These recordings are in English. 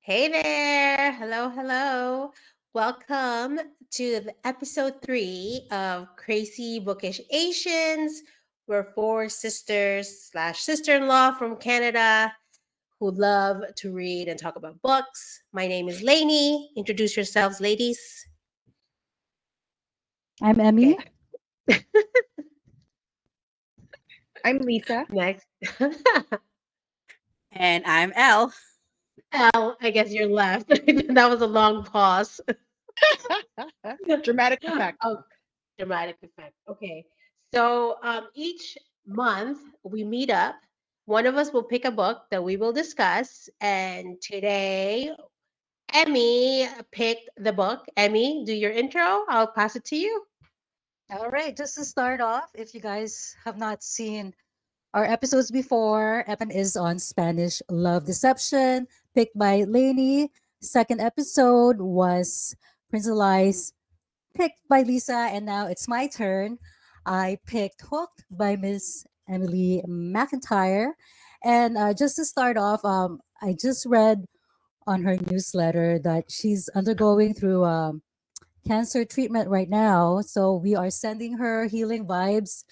Hey there. Hello, hello. Welcome to the episode 3 of Crazy Bookish Asians. We're four sisters slash sister-in-law from Canada who love to read and talk about books. My name is Lainey. Introduce yourselves, ladies. I'm Emmy. Okay, I'm Lisa. next. And I'm Elle. Elle, I guess you're left. That was a long pause. Dramatic effect. Oh, dramatic effect. Okay. So each month we meet up. One of us will pick a book that we will discuss. And today, Emmy picked the book. Emmy, do your intro. I'll pass it to you. All right, just to start off, if you guys have not seen our episodes before, is on Spanish Love Deception, picked by Lainey. Second episode was Prince Elias, picked by Lisa, and now it's my turn. I picked Hooked by Miss Emily McIntire. And just to start off, I just read on her newsletter that she's undergoing through cancer treatment right now. So we are sending her healing vibes.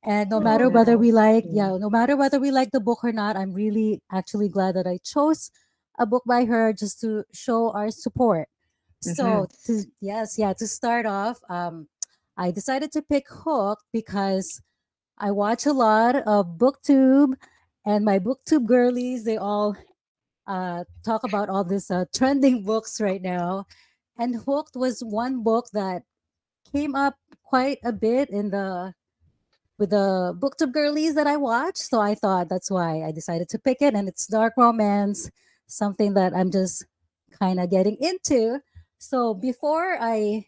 And no matter whether we like, no matter whether we like the book or not, I'm really actually glad that I chose a book by her just to show our support. So to start off, I decided to pick Hook because I watch a lot of BookTube, and my BookTube girlies, they all talk about all these trending books right now. And Hooked was one book that came up quite a bit in the with the BookTube girlies that I watch. So I thought that's why I decided to pick it. And it's dark romance, something that I'm just kind of getting into. So before I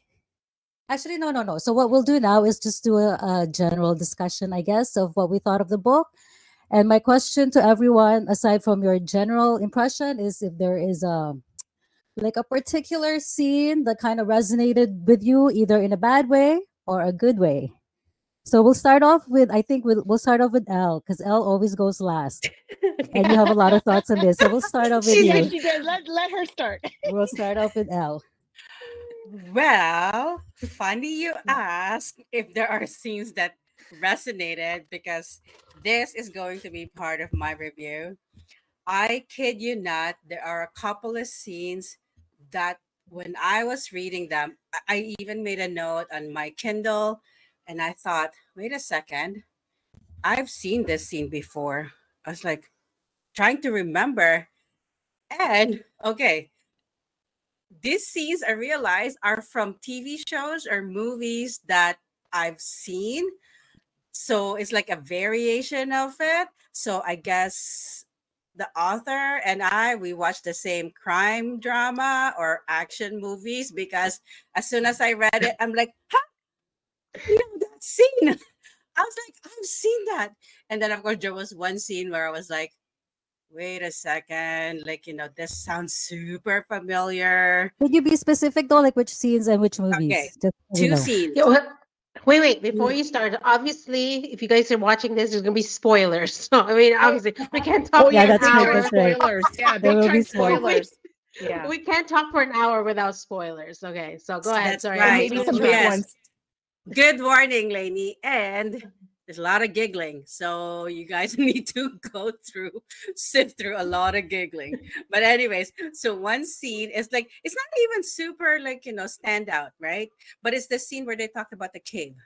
actually, no. So what we'll do now is just do a general discussion, I guess, of what we thought of the book. And my question to everyone, aside from your general impression, is if there is a particular scene that kind of resonated with you, either in a bad way or a good way. So we'll start off with, I think we'll start off with Elle, because Elle always goes last. And you have a lot of thoughts on this. So we'll start off with Yes, you. she did. Let her start. We'll start off with Elle. Well, funny you ask if there are scenes that resonated because this is going to be part of my review. I kid you not, there are a couple of scenes that when I was reading them, I even made a note on my Kindle and I thought, wait a second, I've seen this scene before. I was like trying to remember. And okay, these scenes I realized are from TV shows or movies that I've seen. So it's like a variation of it. So I guess the author and we watched the same crime drama or action movies because as soon as I read it, I'm like, huh, that scene. I was like, I've seen that. And then of course there was one scene where I was like, wait a second, like, this sounds super familiar. Could you be specific though, like which scenes and which movies? Okay, Just so we two know. scenes. Yeah, wait. Before you start, obviously, if you guys are watching this, there's going to be spoilers. So, I mean, obviously, we can't talk for yeah, an that's right, hour. that's right. Spoilers. Yeah, There big will time be spoilers. spoilers. Yeah. We can't talk for an hour without spoilers. Okay, so go ahead. That's Sorry. right. Maybe some Oh, big yes. ones. Good morning, Lainey. And there's a lot of giggling. So you guys need to sift through a lot of giggling. But anyways, so one scene is like, it's not even super like, stand out, right? But it's the scene where they talked about the cave.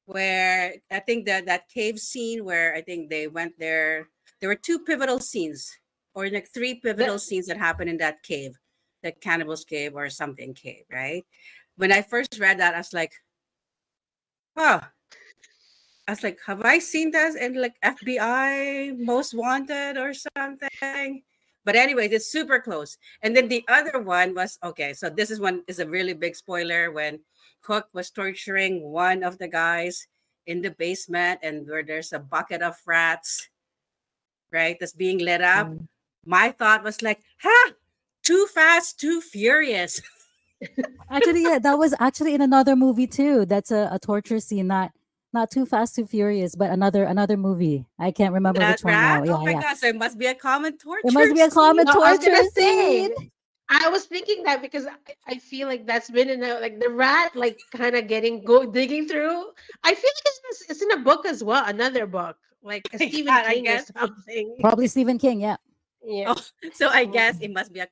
Where I think that cave scene where I think they went there. There were two pivotal scenes or like three pivotal scenes that happened in that cave, the cannibal's cave or something cave, right? When I first read that, I was like, oh, have I seen this in like FBI Most Wanted or something? But anyways, it's super close. And then the other one was, okay, so this is a really big spoiler when Hook was torturing one of the guys in the basement and where there's a bucket of rats, right, that's being lit up. My thought was like, too fast, too furious. Actually, yeah, that was actually in another movie too. That's a torture scene, not Not Too Fast, Too Furious, but another movie. I can't remember That which one now. right? Yeah, Oh my yeah. gosh, there must be a common It must torture be a common scene. No, I was torture gonna scene. say. I was thinking that because I feel like that's been in a, like the rat like kind of getting go digging through. I feel like it's in a book as well, another book like a My Stephen God, I King or guess. something. Probably Stephen King. Yeah. Yeah. Oh, so I guess it must be a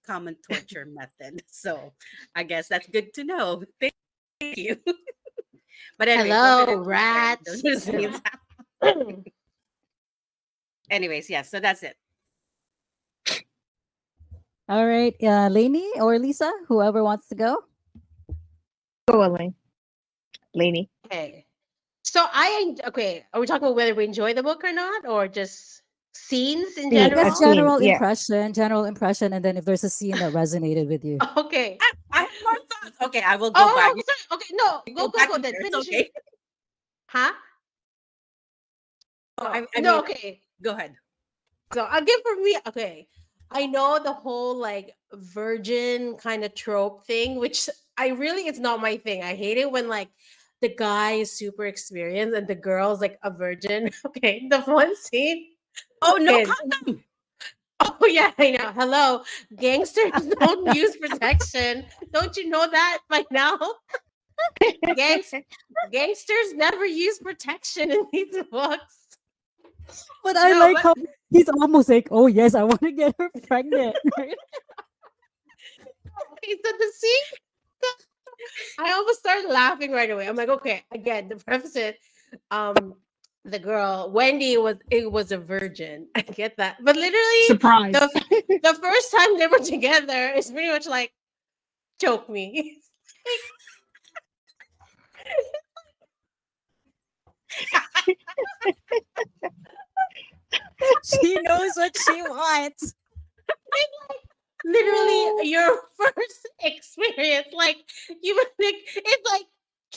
common torture method. So I guess that's good to know. Thank you. But anyways, those are the Hello, things there. Those rats. are the scenes. Anyways, yes. So that's it. All right. Lainey or Lisa, whoever wants to go. Go, Elaine. Lainey. Okay. So okay. Are we talking about whether we enjoy the book or not, or just scenes in I Scene. A guess general? scene. Yeah. general impression, and then if there's a scene that resonated with you. Okay. I have more thoughts. Okay, I will go back. Oh, sorry. Okay, no, You go, go go, back go. in Then there. It's finish it. okay. Huh? Oh, No, I no. mean, Okay. go ahead. So I'll give for me. Okay, I know the whole like virgin kind of trope thing, which I really it's not my thing. I hate it when like the guy is super experienced and the girl's like a virgin. Okay, the one scene. Oh, no Okay. condom. Oh yeah, I know. Hello, gangsters don't use protection. Don't you know that by now? Gangs, gangsters never use protection in these books. But I No, like but how he's almost like, oh yes, I want to get her pregnant. Right? okay, so the scene, I almost started laughing right away. I'm like, okay, again, to preface it, um, the girl Wendy was a virgin. I get that, but literally, Surprise. the first time they were together is pretty much like choke me. She knows what she wants. Literally, your first experience, like you would think it's like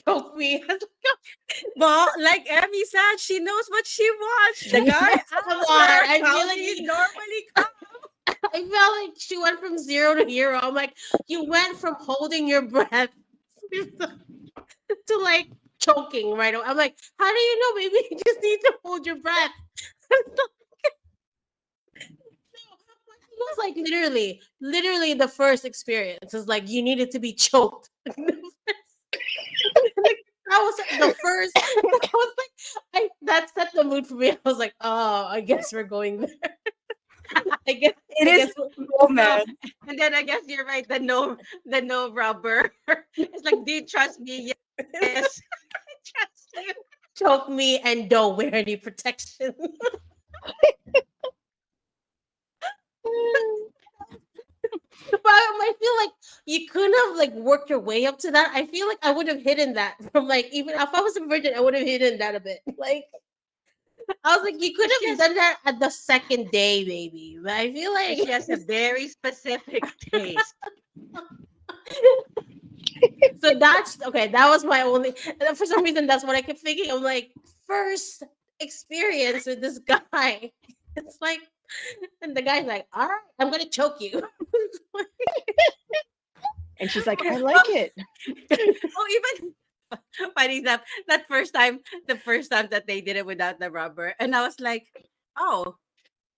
choke me. I was like, Well, like Emmy said, she knows what she wants. The guy come asks on, her I how feel like he normally comes. I felt like she went from 0 to hero. I'm like, you went from holding your breath to like choking right away. I'm like, how do you know? Maybe you just need to hold your breath. It was like literally the first experience is like you needed to be choked. Like, that was the first. That was like that set the mood for me. I was like, oh, I guess we're going there. I guess It I is guess moment. And then I guess you're right. The no rubber. It's like, do you trust me? Yes. I trust you. choke me and don't wear any protection. But I feel like you couldn't have like worked your way up to that. I feel like I would have hidden that from like even if I was a virgin, I would have hidden that a bit. Like I was like, you could have done that at the second day, maybe. But I feel like She has a very specific taste. so that's okay. That was my only. For some reason, that's what I kept thinking. I'm like, first experience with this guy. It's like, and the guy's like, all right, I'm gonna choke you. And she's like, I like it. Oh, even funny enough, the first time that they did it without the rubber, and I was like, oh,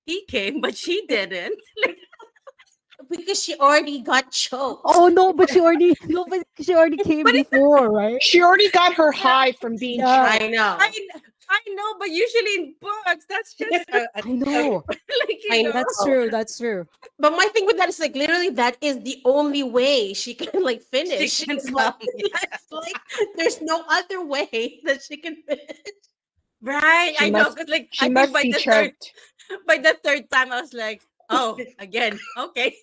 he came, but she didn't. Like, Because she already got choked. Oh no, but she already came before, right? She already got her high from being Yeah. choked. I know. I know, but usually in books, that's just I know. like I know. That's true. That's true. But my thing with that is like literally that is the only way she can like finish. She can It's like, come, yeah. it's like there's no other way that she can finish. Right? She I know, must- because like She I must think be choked. by the third time, I was like, oh, again, okay.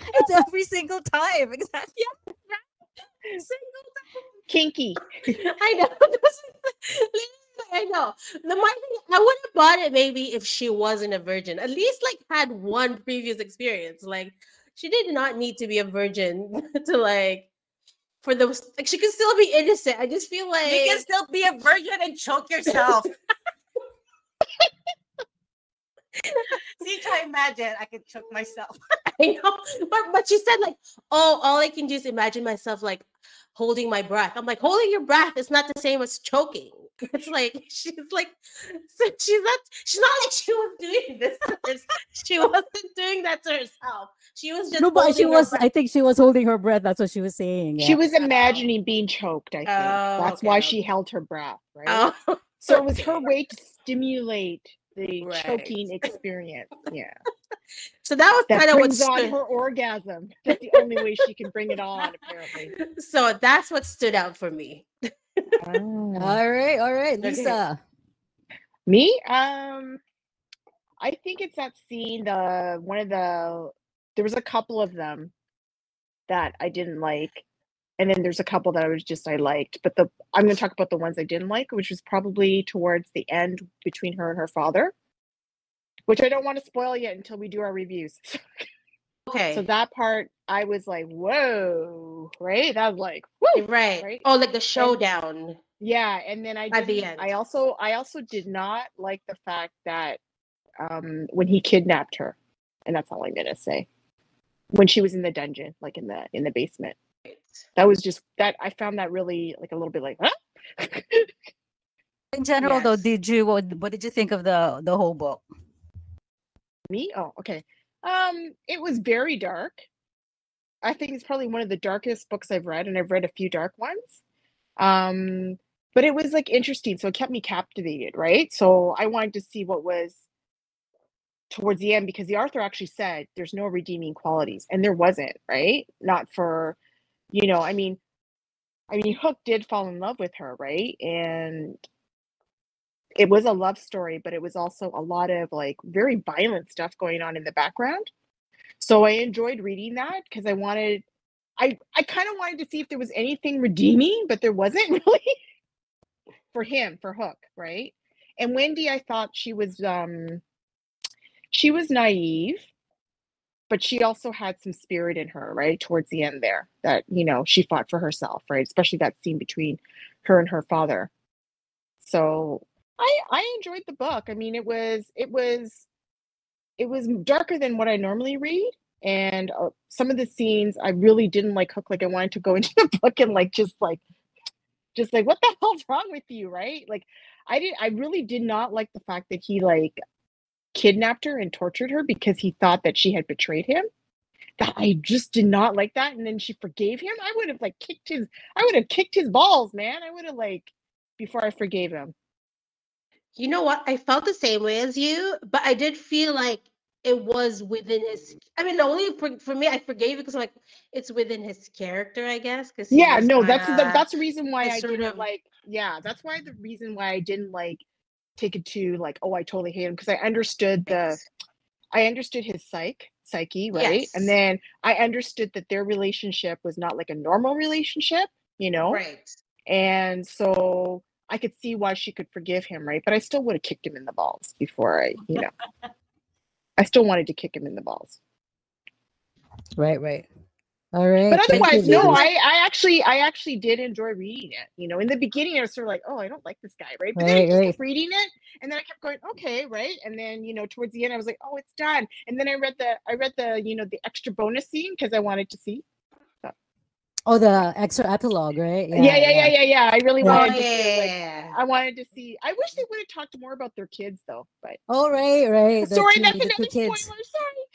It's every single time. Exactly. Kinky. I know. I know. My thing, I would have bought it maybe if she wasn't a virgin. At least like had one previous experience. Like she did not need to be a virgin to like for those like she could still be innocent. I just feel like You can still be a virgin and choke yourself. See, try imagine I could choke myself. I know. But she said like, oh, all I can do is imagine myself like holding my breath. I'm like, holding your breath is not the same as choking. It's like she's like, so she's not like she was doing this. She wasn't doing that to herself. She was just No, but she holding her was. breath. I think she was holding her breath. That's what she was saying. She Yeah. was imagining being choked, I think. Oh, That's okay, why okay. she held her breath, right? Oh, So it was her okay. way to stimulate the Right. choking experience. Yeah. So that was That kind of what brings on stood. her orgasm. That's the only way she can bring it on, apparently. So that's what stood out for me. Oh. All right. All right. Okay. Lisa. Me? I think it's that scene, there was a couple of them that I didn't like. And then there's a couple that I liked. But I'm going to talk about the ones I didn't like, which was probably towards the end between her and her father, which I don't want to spoil yet until we do our reviews. Okay. So that part, I was like, whoa, right? That was like, whoo, Right. right? Oh, like the showdown. Yeah, and then At the end. I also did not like the fact that when he kidnapped her, and that's all I'm gonna say. When she was in the dungeon, like in the basement. That was just that I found that really like a little bit like, huh? In general, though, Yes. what did you think of the whole book? Me? Oh, okay. It was very dark. I think it's probably one of the darkest books I've read, and I've read a few dark ones. But it was like interesting, so it kept me captivated, right? So I wanted to see what was towards the end because the author actually said there's no redeeming qualities, and there wasn't, right? Not for, I mean, Hook did fall in love with her, right? And it was a love story, but it was also a lot of like very violent stuff going on in the background. So I enjoyed reading that because I kind of wanted to see if there was anything redeeming, but there wasn't really for Hook, right? And Wendy, I thought she was naive, but she also had some spirit in her, right? Towards the end there, that, she fought for herself, right? Especially that scene between her and her father. So I enjoyed the book. I mean, it was darker than what I normally read. And some of the scenes I really didn't like Hook. Like I wanted to go into the book and just like, what the hell's wrong with you, right? Like I really did not like the fact that he like kidnapped her and tortured her because he thought that she had betrayed him. That I just did not like that. And then she forgave him. I would have kicked his balls, man. I would have before I forgave him. You know what? I felt the same way as you, but I did feel like it was within his. I mean, only for me, I forgave it because like it's within his character, I guess, because he Yeah, was no, kind that's of the reason why this I sort didn't of like. Yeah, that's why the reason why I didn't like take it to like, oh, I totally hate him because I understood his psyche, right? And yes, then I understood that their relationship was not like a normal relationship, right. and so I could see why she could forgive him, right? But I still would have kicked him in the balls before I still wanted to kick him in the balls. Right, right. All right. But Thank you, otherwise, no, ladies. I actually did enjoy reading it. In the beginning, I was sort of like, oh, I don't like this guy, right? But then I Right, just right. kept reading it, and then I kept going, okay, right? And then towards the end, I was like, oh, it's done. And then I read the the extra bonus scene because I wanted to see. So, Oh, the extra epilogue, right? yeah. I really Yeah. Oh wanted to see like. yeah. I wanted to see. I wish they would have talked more about their kids, though. But Oh, right, right. sorry, that's The two another spoiler. kids. Sorry.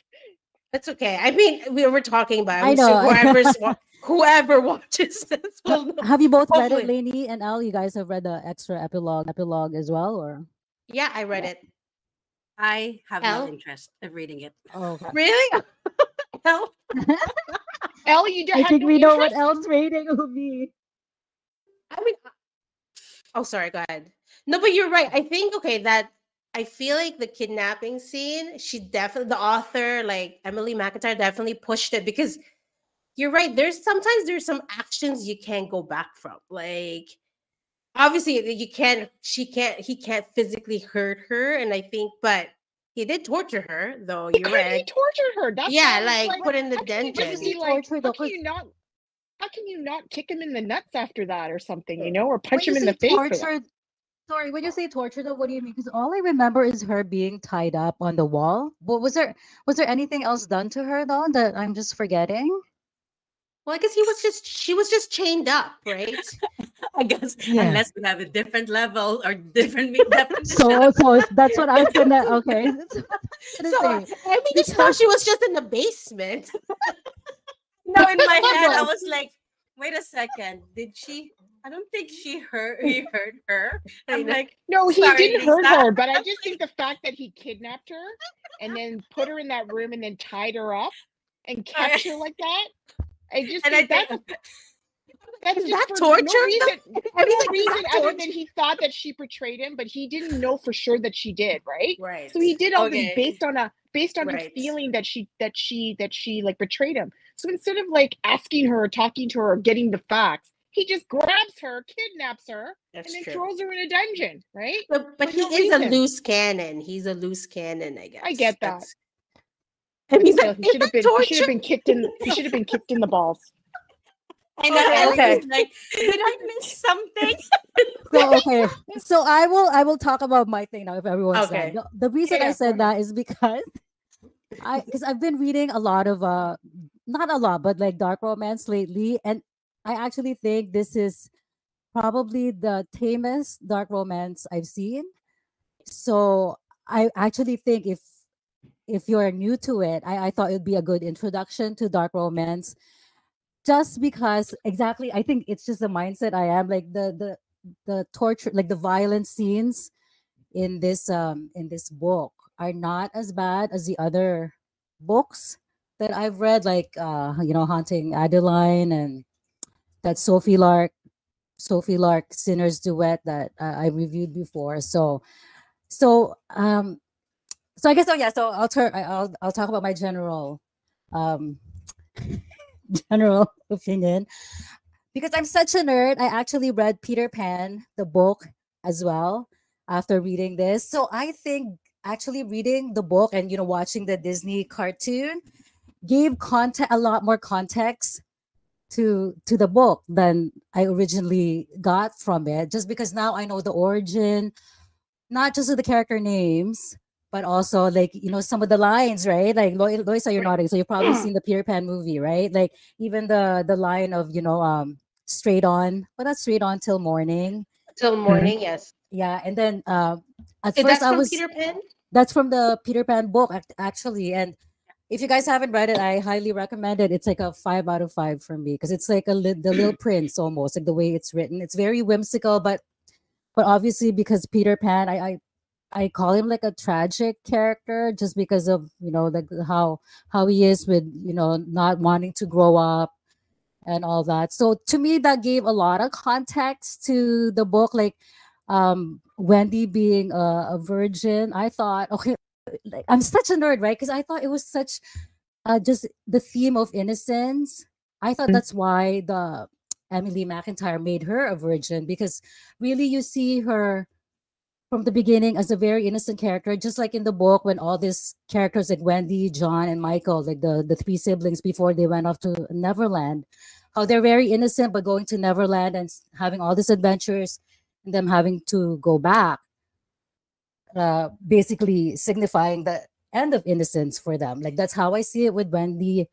That's okay. I mean, we were talking about I it, so know. whoever watches this will know. Have you both read it, Hopefully, Lainey and Al? You guys have read the extra epilogue as well, or? yeah, I read Yeah. it. I have no Elle, interest of reading it. Oh, okay. really? Elle? Elle, you I had think no we know what interest. else rating will be. I mean, oh, sorry. Go ahead. No, but you're right. I think okay that I feel like the kidnapping scene. The author, like Emily McIntire, definitely pushed it because you're right. There's some actions you can't go back from. Like obviously you can't. He can't physically hurt her, and I think, but he did torture her. Though He you're could. He right. tortured her. That's Yeah, why I was like like, put in the how can you When just you be say dungeon. like, torture, though, how can you not kick him in the nuts after that or something, or when punch you him in the say face for that? torture, sorry, when you say torture, though, what do you mean? Because all I remember is her being tied up on the wall. But was there anything else done to her though that I'm just forgetting? Well, I guess she was just chained up, right? I guess Yeah. unless we have a different level or different definition. So that's what I was gonna. Okay, that's what I was gonna So say. I just thought Because she was just in the basement. No, in my head, I no, was like, wait a second. Did she? I don't think he hurt her. I I'm know. like, No, he sorry, didn't hurt Lisa. her, but I just think the fact that he kidnapped her and then put her in that room and then tied her up and kept her like that, I just And I think think that's Is just that for torture? no reason, I mean, no like, is reason that other torture? than he thought that she betrayed him, but he didn't know for sure that she did, right? Right. So he did all this okay, based on a Right. feeling that she like betrayed him. So instead of like asking her or talking to her or getting the facts, he just grabs her, kidnaps her, That's and then true. throws her in a dungeon, right? But For he no is a reason. loose cannon. He's a loose cannon, I guess. I get that. That's and But he's still, like, is that he torture? should have been kicked in the balls. I know okay, Ellie okay. was like, did I miss something? So okay, so I will talk about my thing now if everyone's done. Okay. The reason I Yeah, go said ahead. that is because I've been reading a lot of not a lot but like dark romance lately, and I actually think this is probably the tamest dark romance I've seen. So I actually think if you're new to it, I thought it'd be a good introduction to dark romance, just because exactly I think it's just the mindset I am, like the torture, like the violent scenes in this book are not as bad as the other books that I've read, like Haunting Adeline and that Sophie Lark Sinner's Duet that I reviewed before. So um so I guess, oh yeah, so I'll talk about my um general opinion. Because I'm such a nerd, I actually read Peter Pan, the book, as well after reading this. So I think actually reading the book and watching the Disney cartoon gave content a lot more context to the book than I originally got from it. Just because now I know the origin, not just of the character names, but also like some of the lines, right? Like Loisa, you're nodding, so you've probably seen the Peter Pan movie, right? Like even the line of straight on, but that's straight on till morning. Till morning, yes. Yeah, and then at And first that's I from was Peter Pan? that's from the Peter Pan book actually, and if you guys haven't read it, I highly recommend it. It's like a 5 out of 5 for me because it's like the Little Prince almost, like the way it's written. It's very whimsical, but obviously because Peter Pan, I call him like a tragic character just because of like how he is with not wanting to grow up and all that. So to me, that gave a lot of context to the book. Like Wendy being a virgin, I thought, okay, like I'm such a nerd, right? Because I thought it was such just the theme of innocence. I thought that's why the Emily McIntire made her a virgin, because really you see her from the beginning as a very innocent character, just like in the book when all these characters like Wendy, John, and Michael, like the three siblings before they went off to Neverland, how they're very innocent but going to Neverland and having all these adventures and them having to go back, basically signifying the end of innocence for them. Like that's how I see it with Wendy,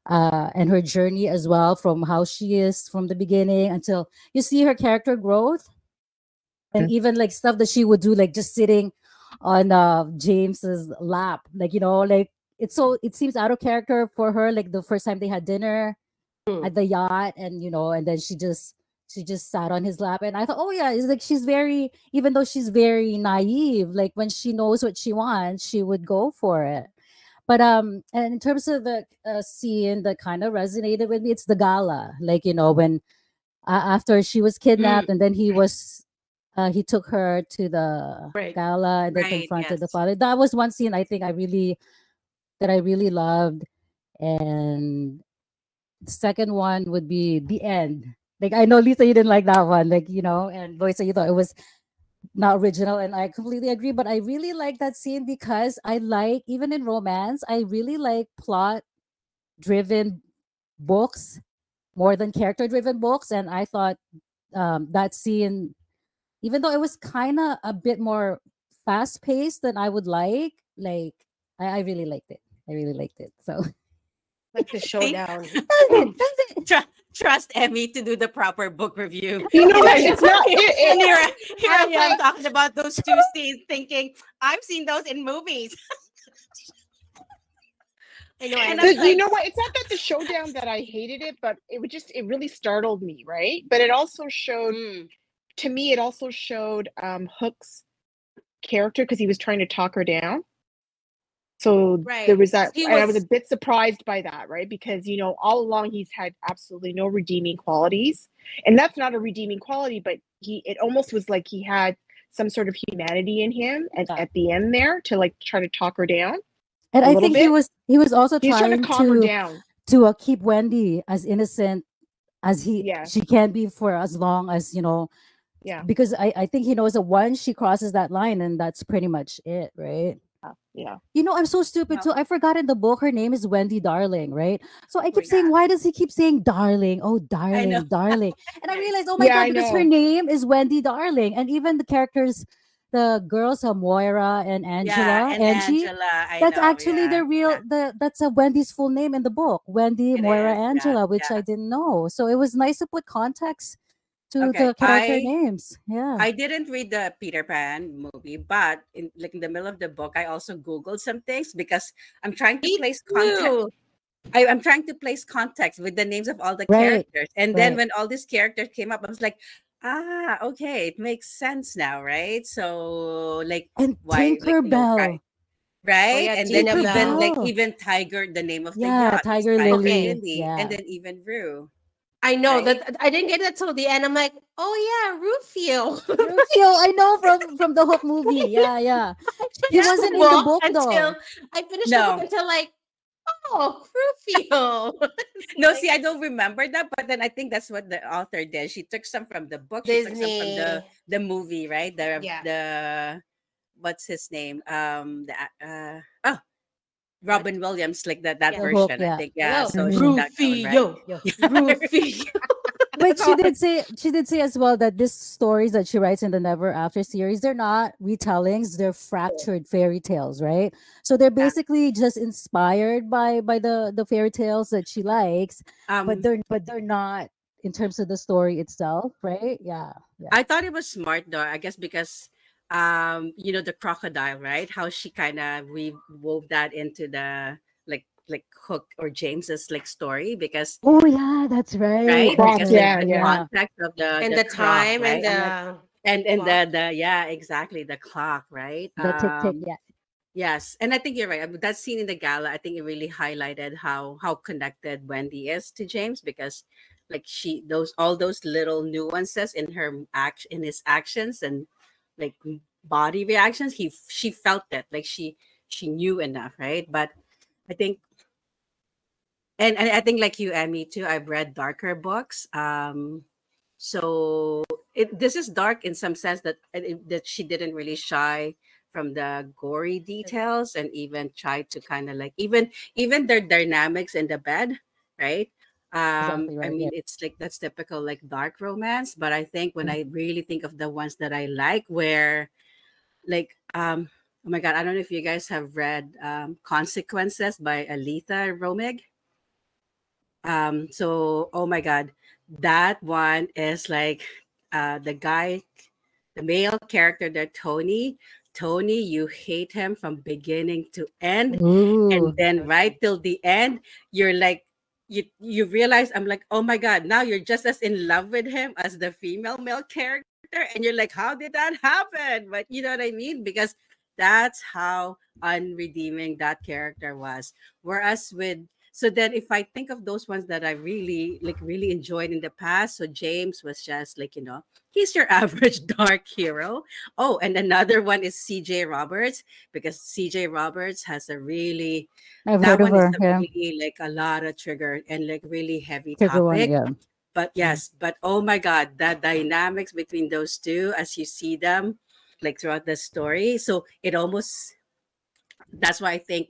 and her journey as well, from how she is from the beginning until you see her character growth, and even like stuff that she would do, like just sitting on James's lap, like like it seems out of character for her, like the first time they had dinner Hmm. at the yacht, and and then she just sat on his lap, and I thought, oh yeah, it's like she's very, even though she's very naive, like when she knows what she wants, she would go for it. But and in terms of the scene that kind of resonated with me, it's the gala, like when after she was Mm, kidnapped, and then he took her to the right. gala and then Right, confronted the yes. father. That was one scene I think I really loved. And the second one would be the end. Like I know Lisa, you didn't like that one, like and Loisa, you thought it was not original, and I completely agree. But I really like that scene because I like, even in romance, I really like plot driven books more than character driven books, and I thought that scene, even though it was kind of a bit more fast paced than I would like I really liked it. I really liked it. So Like the See? showdown. Does it? Does it? Trust Emmy to do the proper book review. You know And what? here, It's not. and here I I am like. talking about those two scenes, thinking I've seen those in movies, I know. I and was I'm You like, know what? It's not that the showdown that I hated it, but it really startled me, right? But it also showed mm, to me. It also showed Hook's character because he was trying to talk her down. So there right. was 'Cause that, he and I was was a bit surprised by that, right? Because all along he's had absolutely no redeeming qualities, and that's not a redeeming quality, but it almost was like he had some sort of humanity in him, and Yeah. at the end there to like try to talk her down And a I little think he bit. was also He's trying to trying calm her down. to keep Wendy as innocent as Yeah, she can be for as long as yeah, because I think he knows that once she crosses that line, and that's pretty much it, right? yeah. I'm so stupid well, too. I forgot in the book her name is Wendy Darling, right? So I oh keep saying, yeah, why does he keep saying darling? Oh, I know. darling, darling. And I realized, oh my Yeah, God, I because her know. name is Wendy Darling. And even the characters, the girls, Moira and Yeah, Angela, and Angie, Angela, I that's know. actually Yeah, yeah, that's a Wendy's full name in the book. Wendy, it Moira, is. Yeah, Angela, which I yeah. didn't know. So it was nice to put context to Okay, the character names. Yeah. I didn't read the Peter Pan movie, but in the middle of the book, I also Googled some things because I'm trying to me place context. too. I'm trying to place context with the names of all the Right. characters. And then Right. when all these characters came up, I was like, okay, it makes sense now, right? So like And why right, Tinkerbell. Oh right? yeah, And then Tina even Bell. Tinkerbell. even Tiger, the name of the Yeah, yacht was Tiger Tiger Okay. Lily. Lily, and Yeah. then even Rue, I know right? that I didn't get that till the end. I'm like, oh yeah, Rufio. Rufio, I know from the Hook movie. Yeah, yeah. He Finished wasn't the in the book book until though. I finished the book No, until like, oh, Rufio. It's no, like see, I don't remember that, but then I think that's what the author did. She took some from the book, she took some from Disney. the movie, right? Yeah. The what's his name? Oh, What? Robin Williams, like that Yeah. The Hook, version, I yeah. think. Yeah, Hello, so she Mhm. that one, right? Rufio. Rufio. But That's all. she did say as well that these stories that she writes in the Never After series, they're not retellings, they're fractured fairy tales, right? So they're Yeah. basically just inspired by the fairy tales that she likes, but Um, they're not in terms of the story itself, right? Yeah. Yeah. I thought it was smart though. I guess because the crocodile, right? How she kind of we wove that into the like Hook or James's like story because Oh yeah, that's right. right That's Croc, because like right. yeah, the yeah. Yeah. context of the And the the croc, time and right? I'm like the and clock. the yeah, exactly, the clock, right? The tick tick, yeah. Yes, and I think you're right. That scene in the gala, I think it really highlighted how connected Wendy is to James because like she those all those little nuances in her act in his actions and like body reactions, she felt it. Like she knew enough, right? But I think and I think like you and me too, I've read darker books. So this is dark in some sense that she didn't really shy from the gory details and even tried to kind of like even their dynamics in the bed, right? Exactly I right. Yeah. mean it's like that's typical like dark romance, but I think when I really think of the ones that I like where like oh my god, I don't know if you guys have read Consequences by Aletha Romig. So oh my god, that one is like the guy, the male character there, Tony, you hate him from beginning to end. And Ooh. then right Okay. till the end, you're like you realize I'm like, oh my god, now you're just as in love with him as the female male character. And you're like, how did that happen? But you know what I mean? Because that's how unredeeming that character was. Whereas with so then if I think of those ones that I really enjoyed in the past, so James was just like, he's your average dark hero. Oh, and another one is CJ Roberts, because CJ Roberts has a really I've that heard of one is her. a Yeah. really like a lot of trigger and like really heavy Trigger one, topic. yeah. But yes, but oh my god, the dynamics between those two as you see them like throughout the story. So it almost that's why I think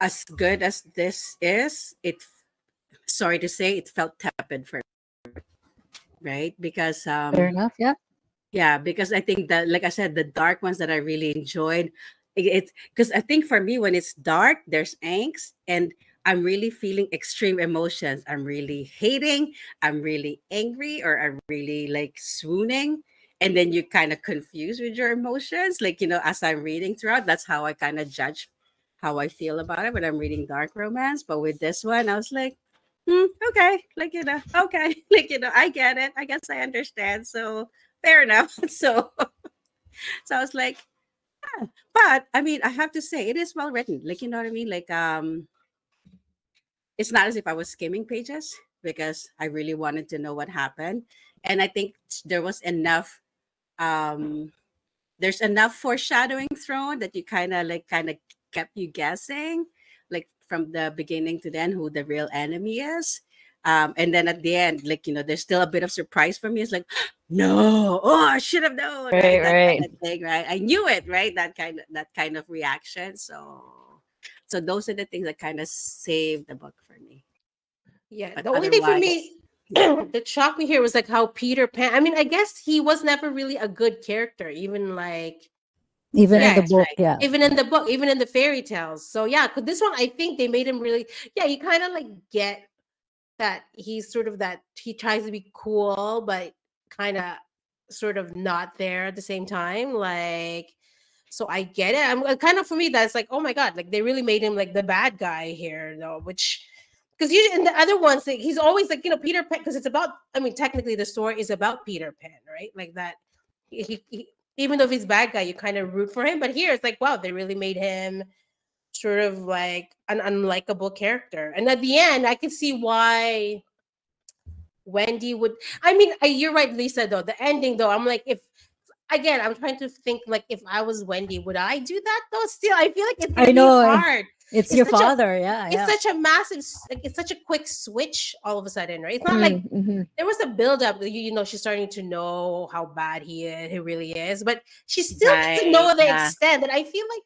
as good as this is, sorry to say, it felt tepid for right because Fair enough. Yeah. yeah, because I think that like I said, the dark ones that I really enjoyed, it's because I think for me when it's dark, there's angst, and I'm really feeling extreme emotions. I'm really hating, I'm really angry, or I'm really like swooning. And then you kind of confused with your emotions. Like, as I'm reading throughout, that's how I kind of judge how I feel about it when I'm reading dark romance. But with this one, I was like, okay, like, okay, like, I get it. I guess I understand. So fair enough. So I was like, but I mean, I have to say it is well written. Like, you know what I mean? Like, it's not as if I was skimming pages because I really wanted to know what happened. And I think there was enough um there's enough foreshadowing thrown that you kind of kept you guessing, like from the beginning to then, who the real enemy is. And then at the end, like, there's still a bit of surprise for me. It's like, no, oh, I should have known, right? Right, That kind right. of thing, right? I knew it, right? That kind of reaction. So those are the things that kind of saved the book for me. Yeah, But the only thing for otherwise, me yeah. that shocked me here was like how Peter Pan. I mean, I guess he was never really a good character, even like Even in yeah, the That's book, right. yeah. even in the book, even in the fairy tales. So yeah, because this one I think they made him really yeah. You kind of like get that he's sort of that he tries to be cool, but kind of sort of not there at the same time. Like, so I get it. I'm kind of for me that's like, oh my god, like they really made him like the bad guy here, though. Which because usually in the other ones, like, he's always like Peter Pan because it's about. I mean, technically the story is about Peter Pan, right? Like that. He even though he's bad guy, you kind of root for him. But here it's like, wow, they really made him sort of like an unlikable character. And at the end, I can see why Wendy would. I mean, you're right, Lisa. Though the ending, though, I'm like, if again, I'm trying to think like if I was Wendy, would I do that though? Still, I feel like it's I really know, hard. it's It's your such a father. Yeah, it's yeah. such a massive like it's such a quick switch all of a sudden, right? It's not like Mm-hmm. there was a build up that she's starting to know how bad he really is, but she still doesn't Right. know the Yeah. extent. And I feel like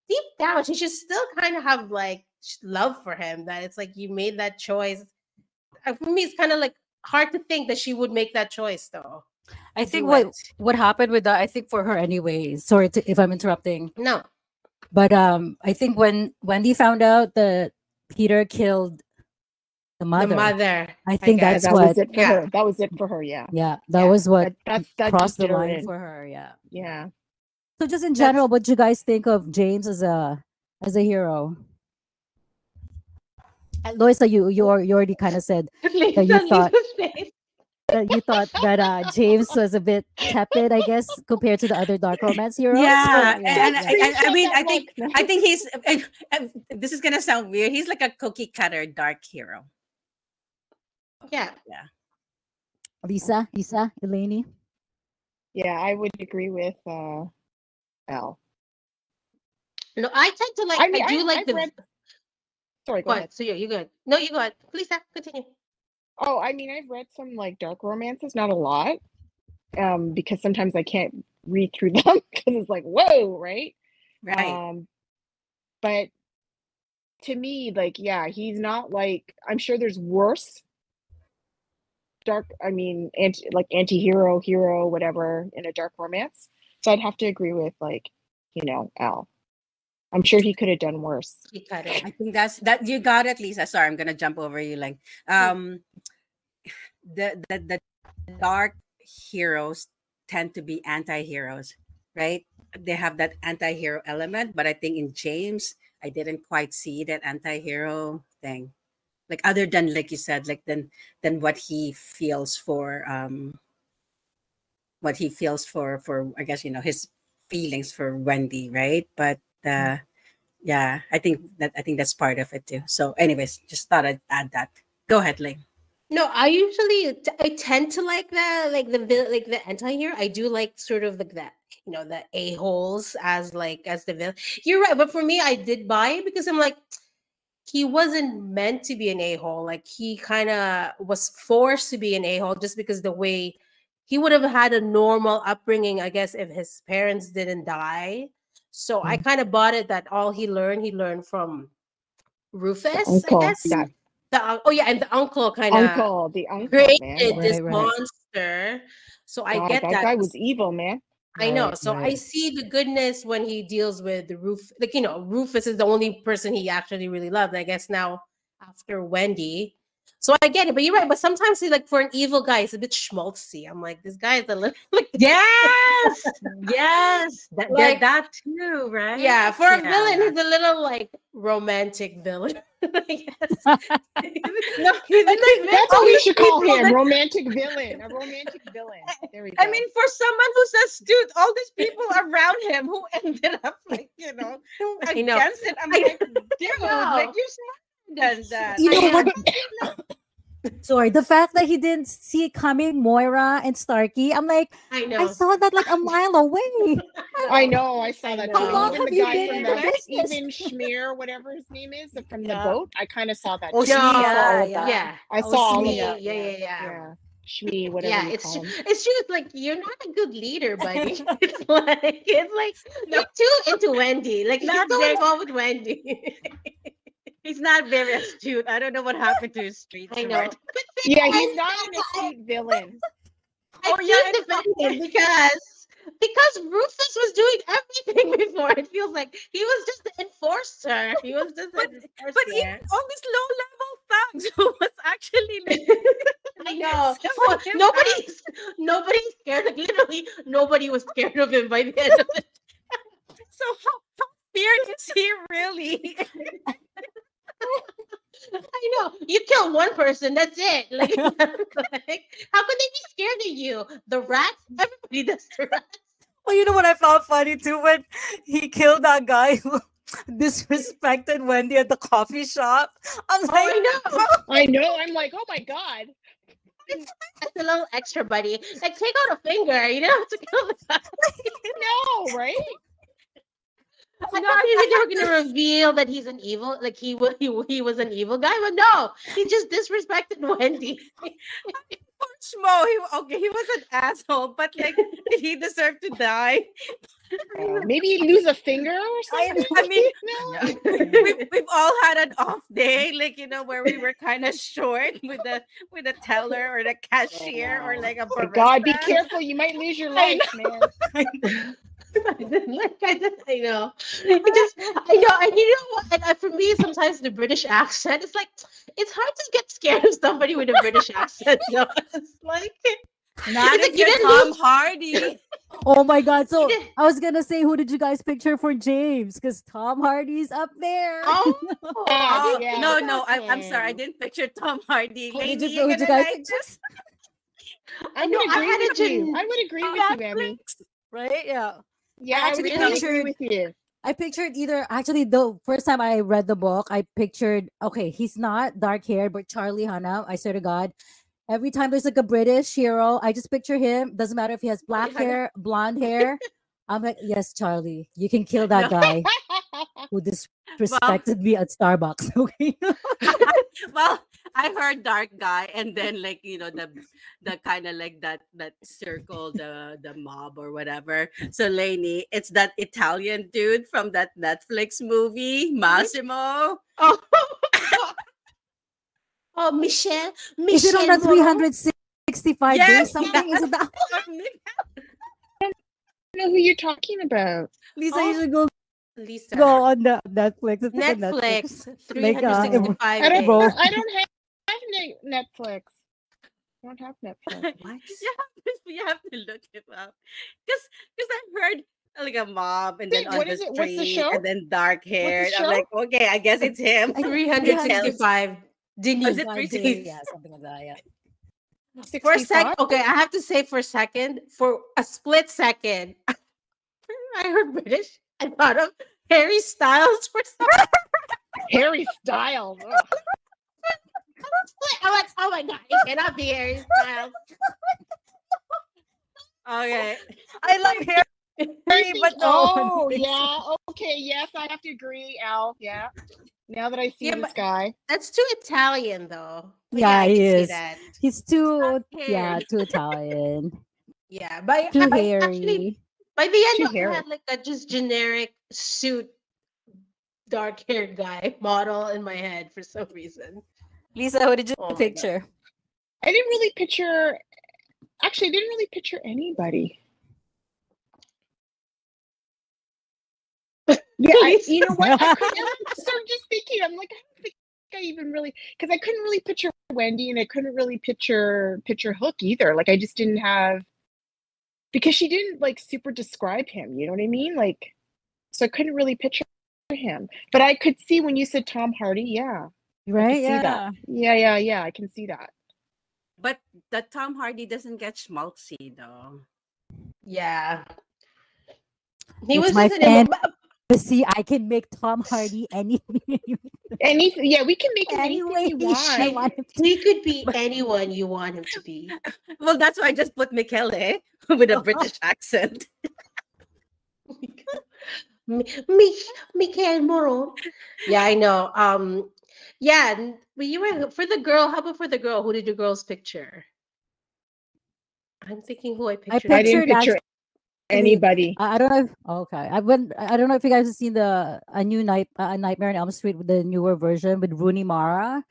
deep down she should still kind of have like love for him. That it's like you made that choice. For me, it's kind of like hard to think that she would make that choice though. I To think do it. what happened with that, I think for her anyway. Sorry if I'm interrupting, No, but I think when Wendy found out that Peter killed the the mother, mother, I I think Yeah, that's guess. that was what, it for Yeah, her. That was it for her. Yeah, yeah, that yeah. was what that crossed just the did her line in. for her. Yeah. Yeah. So just in That's general, what do you guys think of James as a hero? Loisa, you already kind of said that Lisa, Lisa's face. that James was a bit tepid, I guess, compared to the other dark romance heroes. Oh, Yeah, Yeah, and don't yeah. I screenshot mean, that look. No. I think he's. This is gonna sound weird. He's like a cookie cutter dark hero. yeah. Yeah, Lisa, Eleni. Yeah, I would agree with Al. No, I tend to like. I I mean, do like I've the. read. Sorry, go Go ahead. ahead. So yeah, you good. No, you go ahead. Lisa, continue. Oh, I mean, I've read some like dark romances, not a lot, because sometimes I can't read through them because it's like, whoa, right? right. Um, but to me, like, yeah, he's not like I'm sure there's worse dark. I mean, anti-hero, hero, whatever in a dark romance. So I'd have to agree with like, Al. I'm sure he could have done worse. You cut it. I think that's that. You got it, Lisa. Sorry, I'm gonna jump over you. Like, the dark heroes tend to be anti-heroes, right? They have that anti-hero element, but I think in James, I didn't quite see that anti-hero thing. Like, other than, like you said, like than what he feels for I guess, his feelings for Wendy, right? But yeah, I think that's part of it too. So anyways, just thought I'd add that. Go ahead, Ling. No, I usually I tend to like that, like like the anti-hero. I do like sort of like that, the a-holes as the villain. You're right, but for me, I did buy it because I'm like, he wasn't meant to be an a-hole. Like he kind of was forced to be an a-hole just because the way he would have had a normal upbringing, I guess, if his parents didn't die. So I kind of bought it that all he learned from The Rufus, I uncle, guess. yeah, Oh yeah, and the uncle kind of the uncle, man, created yeah. this Right, right, monster. So I God, get that that. guy was evil, man. I know. right, So I right. see the goodness when he deals with the Rufus is the only person he actually really loved. I guess now after Wendy. So I get it, but you're right. But sometimes he's like for an evil guy, it's a bit schmaltzy. I'm like, this guy is a little like Yes, yes, Like- that too, right? yeah, for a Yeah. villain, he's a little like romantic villain. I guess. No, He's and like, That's what we should call people him, that- romantic villain. A romantic villain. There we go. I mean, for someone who says, dude, all these people around him who ended up like, I know. against it. I'm I like, dude, know. like you're smarter than that. You know I what? Sorry, the fact that he didn't see coming Moira and Starkey, I'm like, I I know. saw that like a mile away. I know, I saw that. How too. long Even have the you guy been from in the the business? even Schmear, whatever his name is, from the Yeah. boat. I kind of saw that. Oh, too. Shmi, I saw yeah, all of yeah. that. Yeah. I Oh, saw all of Shmi, that. Yeah. Yeah, Shmi, whatever Yeah, you it's call true. him. It's true. It's like you're not a good leader, buddy. It's like you're too into Wendy. Like he's Not going very- on with Wendy. He's not very astute. I don't know what happened to his street I know. smart. But Yeah, he's not an astute villain. I Oh, yeah, do defend him because Rufus was doing everything before. It feels like he was just the enforcer. He was just But- an But enforcer. even all these low level thugs who was actually like, I know. So him Nobody's scared. Like literally, nobody was scared of him by the end of it. so how feared is he really? I know. You kill one person, that's it. Like, how could they be scared of you? The rats? Everybody does the rats. Well, you know what I found funny too when he killed that guy who disrespected Wendy at the coffee shop. I'm Oh, like, I know. I know. I'm like, oh my god. That's a little extra, buddy. Like, take out a finger. You don't have to kill the guy. No, right? I thought maybe they were gonna reveal that he's an evil, like he was an evil guy, but no, he just disrespected Wendy. Poor Schmo, he was an asshole, but like, did he deserve to die? Maybe you lose a finger or something. I mean, no. we've all had an off day, like where we were kind of short with the teller or the cashier or like a barista. God, be careful. You might lose your life, man. I know. I know. And you know what? And for me, sometimes the British accent, it's like it's hard to get scared of somebody with a British accent. No, it's like Not It's if like you you're didn't Tom lose- Hardy. oh my God. So did- I was going to say, who did you guys picture for James? Because Tom Hardy's up there. oh, Oh, yeah. no, I'm sorry, I didn't picture Tom Hardy. Who did Lady, you- who you're did you gonna guys like picture? this? I know, would I agree had a with you. gen- I would agree with you, Emmy. Right? Yeah. Yeah, I I would actually totally agree pictured- with you. I pictured either, actually, the first time I read the book, I pictured, okay, he's not dark haired, but Charlie Hunnam, I swear to God. Every time there's like a British hero, I just picture him. Doesn't matter if he has black Charlie Hunnam. hair, blonde hair. I'm like, yes, Charlie, you can kill that guy who disrespected me at Starbucks. Okay. Well, I heard dark guy, and then like the kind of like that circle, the mob or whatever. So Lainey, it's that Italian dude from that Netflix movie, Massimo. oh, oh, Michelle, Is it on the Moreau? 365 Yes, days something? Is it that? I don't know who you're talking about. Lisa, Oh, you should go Lisa. on the Netflix. It's like a Netflix, Like, 365 I don't. days. Bro. I don't have Netflix. I don't have Netflix. What? You have to look it up because I heard like a mob and then Wait, on what the is it? What's the street show? and then dark hair. I'm show? like, okay, I guess it's him. 365 Denise. Is it 365? Yeah, something like that. Yeah. For a 65? second, okay, I have to say for a second, for a split second, I heard British. I thought of Harry Styles for some Harry Styles. Ugh. I went, oh my god, it cannot be Harry Styles. Okay. I love hair, but no. Oh yeah. Okay. Yes, I have to agree, Al. Yeah. Now that I see Yeah, this but- guy. That's too Italian though. But Yeah, I he can see is. that. He's too, Dark-haired. yeah, too Italian, Yeah, but too I actually hairy. by the Too end I hairy. had like a just generic suit dark haired guy model in my head for some reason. Lisa, who did you Oh my God. picture? I didn't really picture. Actually, I didn't really picture anybody. Yeah, you know what? I started just thinking. I'm like, I don't think I even really, because I couldn't really picture Wendy, and I couldn't really picture Hook either. Like I just didn't have, because she didn't like super describe him. You know what I mean? Like, so I couldn't really picture him. But I could see when you said Tom Hardy. Yeah, I could Right? see Yeah. that. Yeah. I can see that. But the Tom Hardy doesn't get schmaltzy though. Yeah. He It's was my just an fantasy. I can make Tom Hardy Yeah, we can make him any anything way we I want. want him to. he could be anyone you want him to be. Well, that's why I just put Michele with a British accent. Michael Moro. Yeah, I know. Yeah, but you were for the girl. How about for the girl? Who did your girls picture? I'm thinking who I I pictured. I didn't pictured picture anybody. I don't know. Okay, I don't know if you guys have seen a new Nightmare on Elm Street with the newer version with Rooney Mara.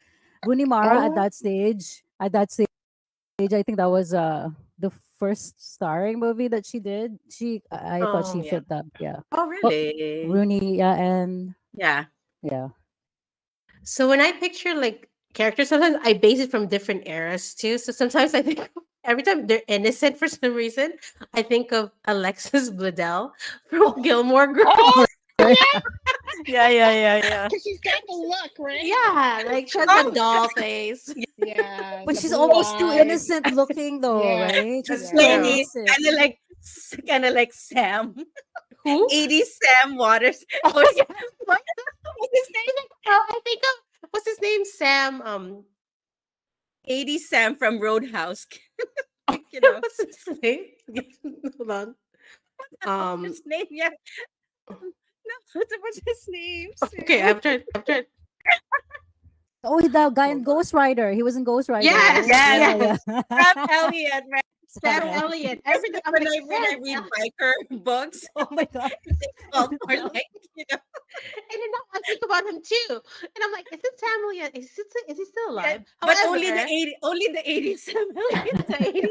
Rooney Mara Oh, at that stage, I think that was the first starring movie that she did. I thought oh she yeah. fit that. Yeah. Oh, Well, really? Rooney, yeah, and Yeah. yeah. So when I picture like characters, sometimes I base it from different eras too. So sometimes I think every time they're innocent for some reason, I think of Alexis Bledel from Gilmore Girls. Oh, Right? Yeah. because she's got the look, right? Yeah, like she has Oh, a doll face. Yeah, But the she's blue almost too eyes. innocent looking though, Yeah, right? that's She's yeah. too Lenny. innocent. Kind of like Sam. Who? 80s Sam Waters. Oh, Or yeah. what's his name? Oh, I think of what's his name? Sam. 80s Sam from Roadhouse. You know, What's his name? Hold on. what's his name? Yeah. No, what's his name? Okay, Sam. I've tried. Oh, the guy in Hold on. Ghost Rider. He was in Ghost Rider, Yes, right? Yes. Yeah, yes. yeah. Sam Elliott, right? Sam Sam Elliott. Everything. I'm When like, I read Sam biker books, Oh my god. they call for Elliott. like, you know, And then now I think about him too. And I'm like, is it Sam Elliott? Is he still yeah, alive? but However, only the 80s Sam Elliott. the 80s,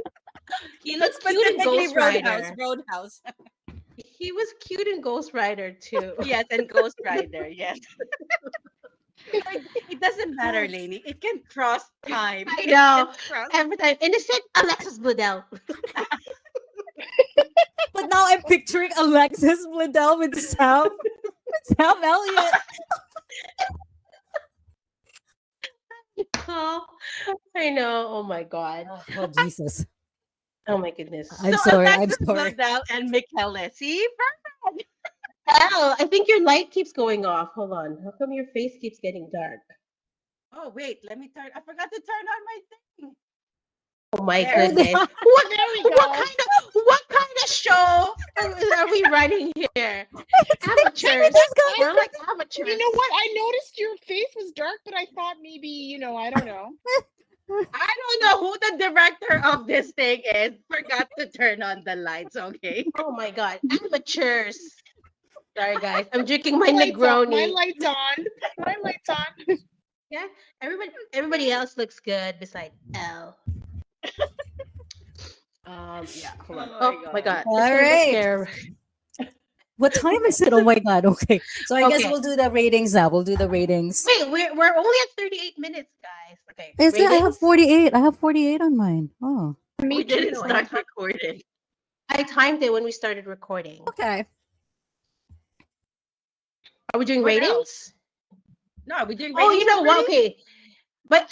he looks cute in Specifically Ghost Roadhouse. Rider. Roadhouse. He was cute in Ghost Rider too. Yes, and Ghost Rider. Yes. It doesn't matter, Lainey. It can cross time. I It know. can cross. Every time. Innocent Alexis Bledel. But now I'm picturing Alexis Bledel with Sam Elliott. Oh, I know. Oh my God. Oh Jesus. Oh my goodness. I'm So sorry. I'm Alexis sorry. Bledel and Michele. See? Perfect. Al, I think your light keeps going off. Hold on. How come your face keeps getting dark? Oh, wait. Let me turn. I forgot to turn on my thing. Oh my There. goodness. What? There we go. What kind of show are we running here? Amateurs. We're like amateurs. You know what? I noticed your face was dark, but I thought maybe, I don't know. I don't know who the director of this thing is. Forgot to turn on the lights. Okay. Oh my God. Amateurs. Sorry guys. I'm drinking my My Negroni. light's on. My light's on. Yeah. Everybody else looks good besides Elle. Yeah, hold on. Oh my Oh my God. All It's gonna get right. scary. What time is it? Oh my god. Okay. So I guess Okay. we'll do the ratings now. We'll do the ratings. Wait, we're only at 38 minutes, guys. Okay. Is it? I have ratings? 48. I have 48 on mine. Oh. Me We didn't too. start recording. I timed it when we started recording. Okay. Are we doing What ratings? else? No, we doing Oh, ratings you know what? already? Okay. But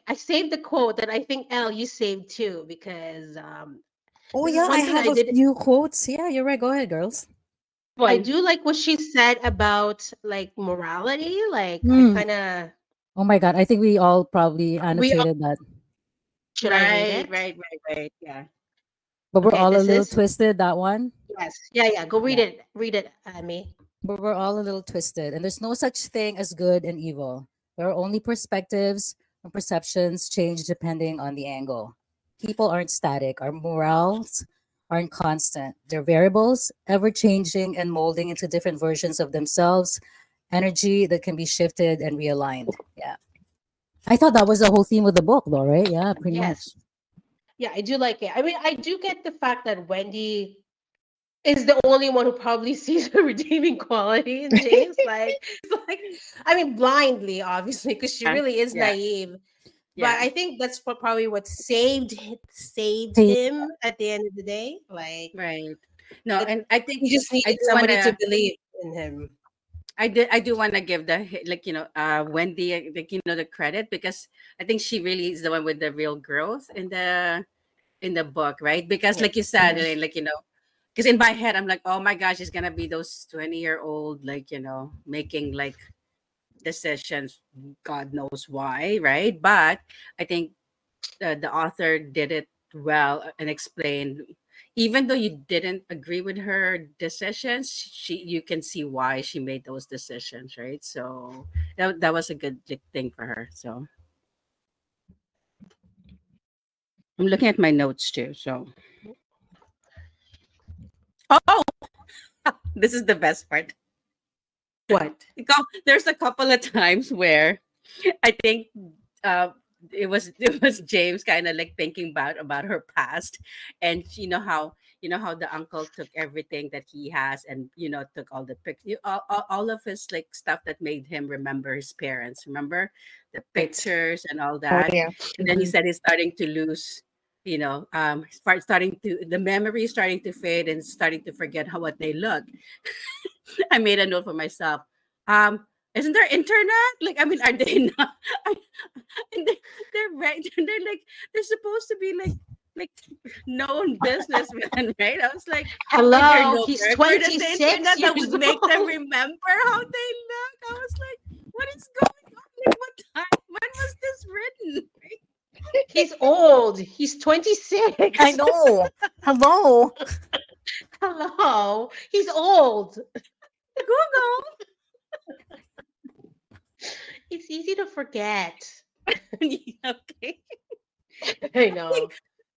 I saved the quote that I think Elle you saved too because Oh this is yeah, one I thing have I a did. few quotes. Yeah, you're right. Go ahead, girls. I One. do like what she said about like morality. Like I Hmm. kind of Oh my god, I think we all probably we all, annotated that. should I read Right, it? right. Yeah. But we're Okay, all a this little is twisted, that one. yes. Yeah. Go read Yeah. it. Read it, Amy. But we're all a little twisted. And there's no such thing as good and evil. There are only perspectives and perceptions change depending on the angle. People aren't static. Our morals aren't constant. They're variables, ever changing and molding into different versions of themselves, energy that can be shifted and realigned. Yeah. I thought that was the whole theme of the book, though, right? Yeah, pretty much. Yes. Yeah, I do like it. I mean, I do get the fact that Wendy is the only one who probably sees a redeeming quality in James. Like, I mean, blindly, obviously, because she Yeah, really is yeah, naive. But yeah. I think that's probably what saved Hey, him at the end of the day. Like, Right. No, it, and I think he just I needed do somebody to wanna believe in him. I do want to give like Wendy like the credit, because I think she really is the one with the real growth in the book, right? Because Yeah. like you said, like because in my head I'm like, oh my gosh, it's gonna be those 20-year-old, like making like decisions, God knows why, right? But I think the author did it well and explained, even though you didn't agree with her decisions, you can see why she made those decisions, right? So that was a good thing for her. So I'm looking at my notes too. So oh, this is the best part. What? There's a couple of times where I think uh, it was James kind of like thinking about her past, and you know how the uncle took everything that he has, and took all the all of his like stuff that made him remember his parents. Remember the Right. pictures and all Oh that, yeah. and then he Mhm. said he's starting to lose. Starting to the memory is starting to fade and starting to forget how what they look. I made a note for myself. Um, isn't there internet? Like, I mean, are they not? I, and they're right. They're like they're supposed to be like known businessmen, right? I was like, are there Hello, no he's record on the 26 internet that years would make them old. remember how they look? I was like, what is going on? Like, what time? When was this written? He's old. He's I 26. know. Hello. Hello. He's old. Google. It's easy to forget. Okay. I know.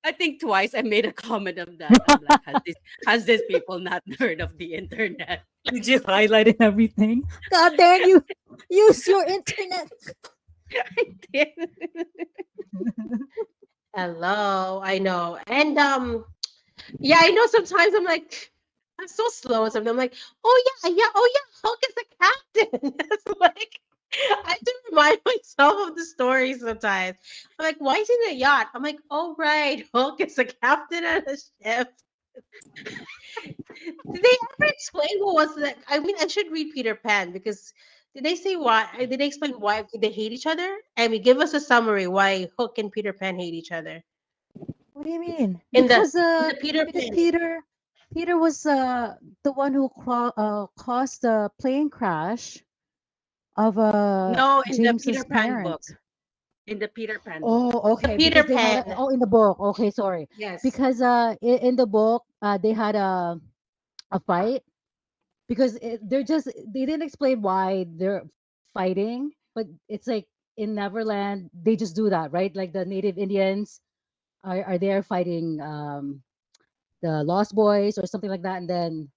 I think twice I made a comment of that. I'm like, has these people not heard of the internet? Did you highlight and everything? God damn you. Use your internet. I did. Hello. I know. And yeah, I know sometimes I'm like, I'm so slow. Sometimes I'm like, oh yeah, Hulk is the captain. It's like I have to remind myself of the story sometimes. I'm like, why is he in a yacht? I'm like, oh right, Hulk is the captain of a ship. Did they ever explain what was that? I mean, I should read Peter Pan because did they say why? Did they explain why they hate each other? I mean, give us a summary why Hook and Peter Pan hate each other What do you mean? in Because the Peter because Pan. Peter was the one who caused the plane crash of No, in the Peter James's Pan book. parents. In the Peter Pan book. Oh, The okay. Peter Because they had Pan. in the book. Okay, sorry. Yes. Because in the book they had a fight because they didn't explain why they're fighting, but it's like in Neverland they just do that, right? Like the native Indians are there fighting the Lost Boys or something like that, and then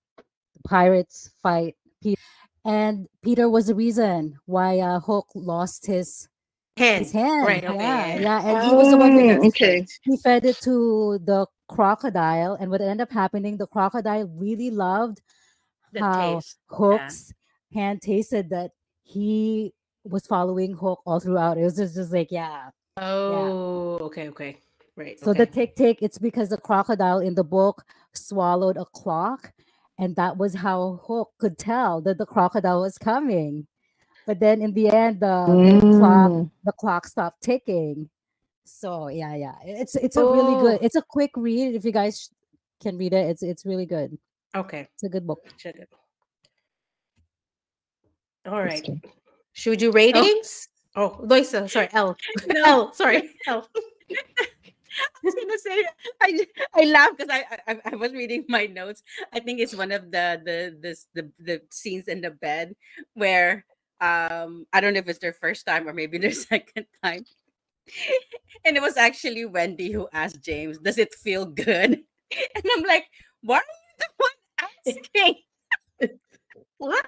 the pirates fight Peter. And Peter was the reason why Hook lost his Hand. hand. Right. Okay. Yeah, Yeah. yeah, and he was the one Okay, who Oh, that's okay. great. he fed it to the crocodile, and what ended up happening, the crocodile really loved The how taste. Yeah. Hook's hand tasted, that he was following Hook all throughout. It was just like, yeah. Oh, okay, okay. Right, So the okay. tick tick, it's because the crocodile in the book swallowed a clock, and that was how Hook could tell that the crocodile was coming. But then in the end, Mm. the clock stopped ticking. So yeah, it's a really good. Oh, It's a quick read. If you guys can read it, it's really good. okay. It's a good book. Should it? All right. Interesting. Should we do Oh ratings? Oh, Loisa, sorry, L. no. L, sorry, L. I was gonna say I laugh because I was reading my notes. I think it's one of the scenes in the bed where I don't know if it's their first time or maybe their second time. And it was actually Wendy who asked James, "Does it feel good?" And I'm like, "Why are you the one asking?" What?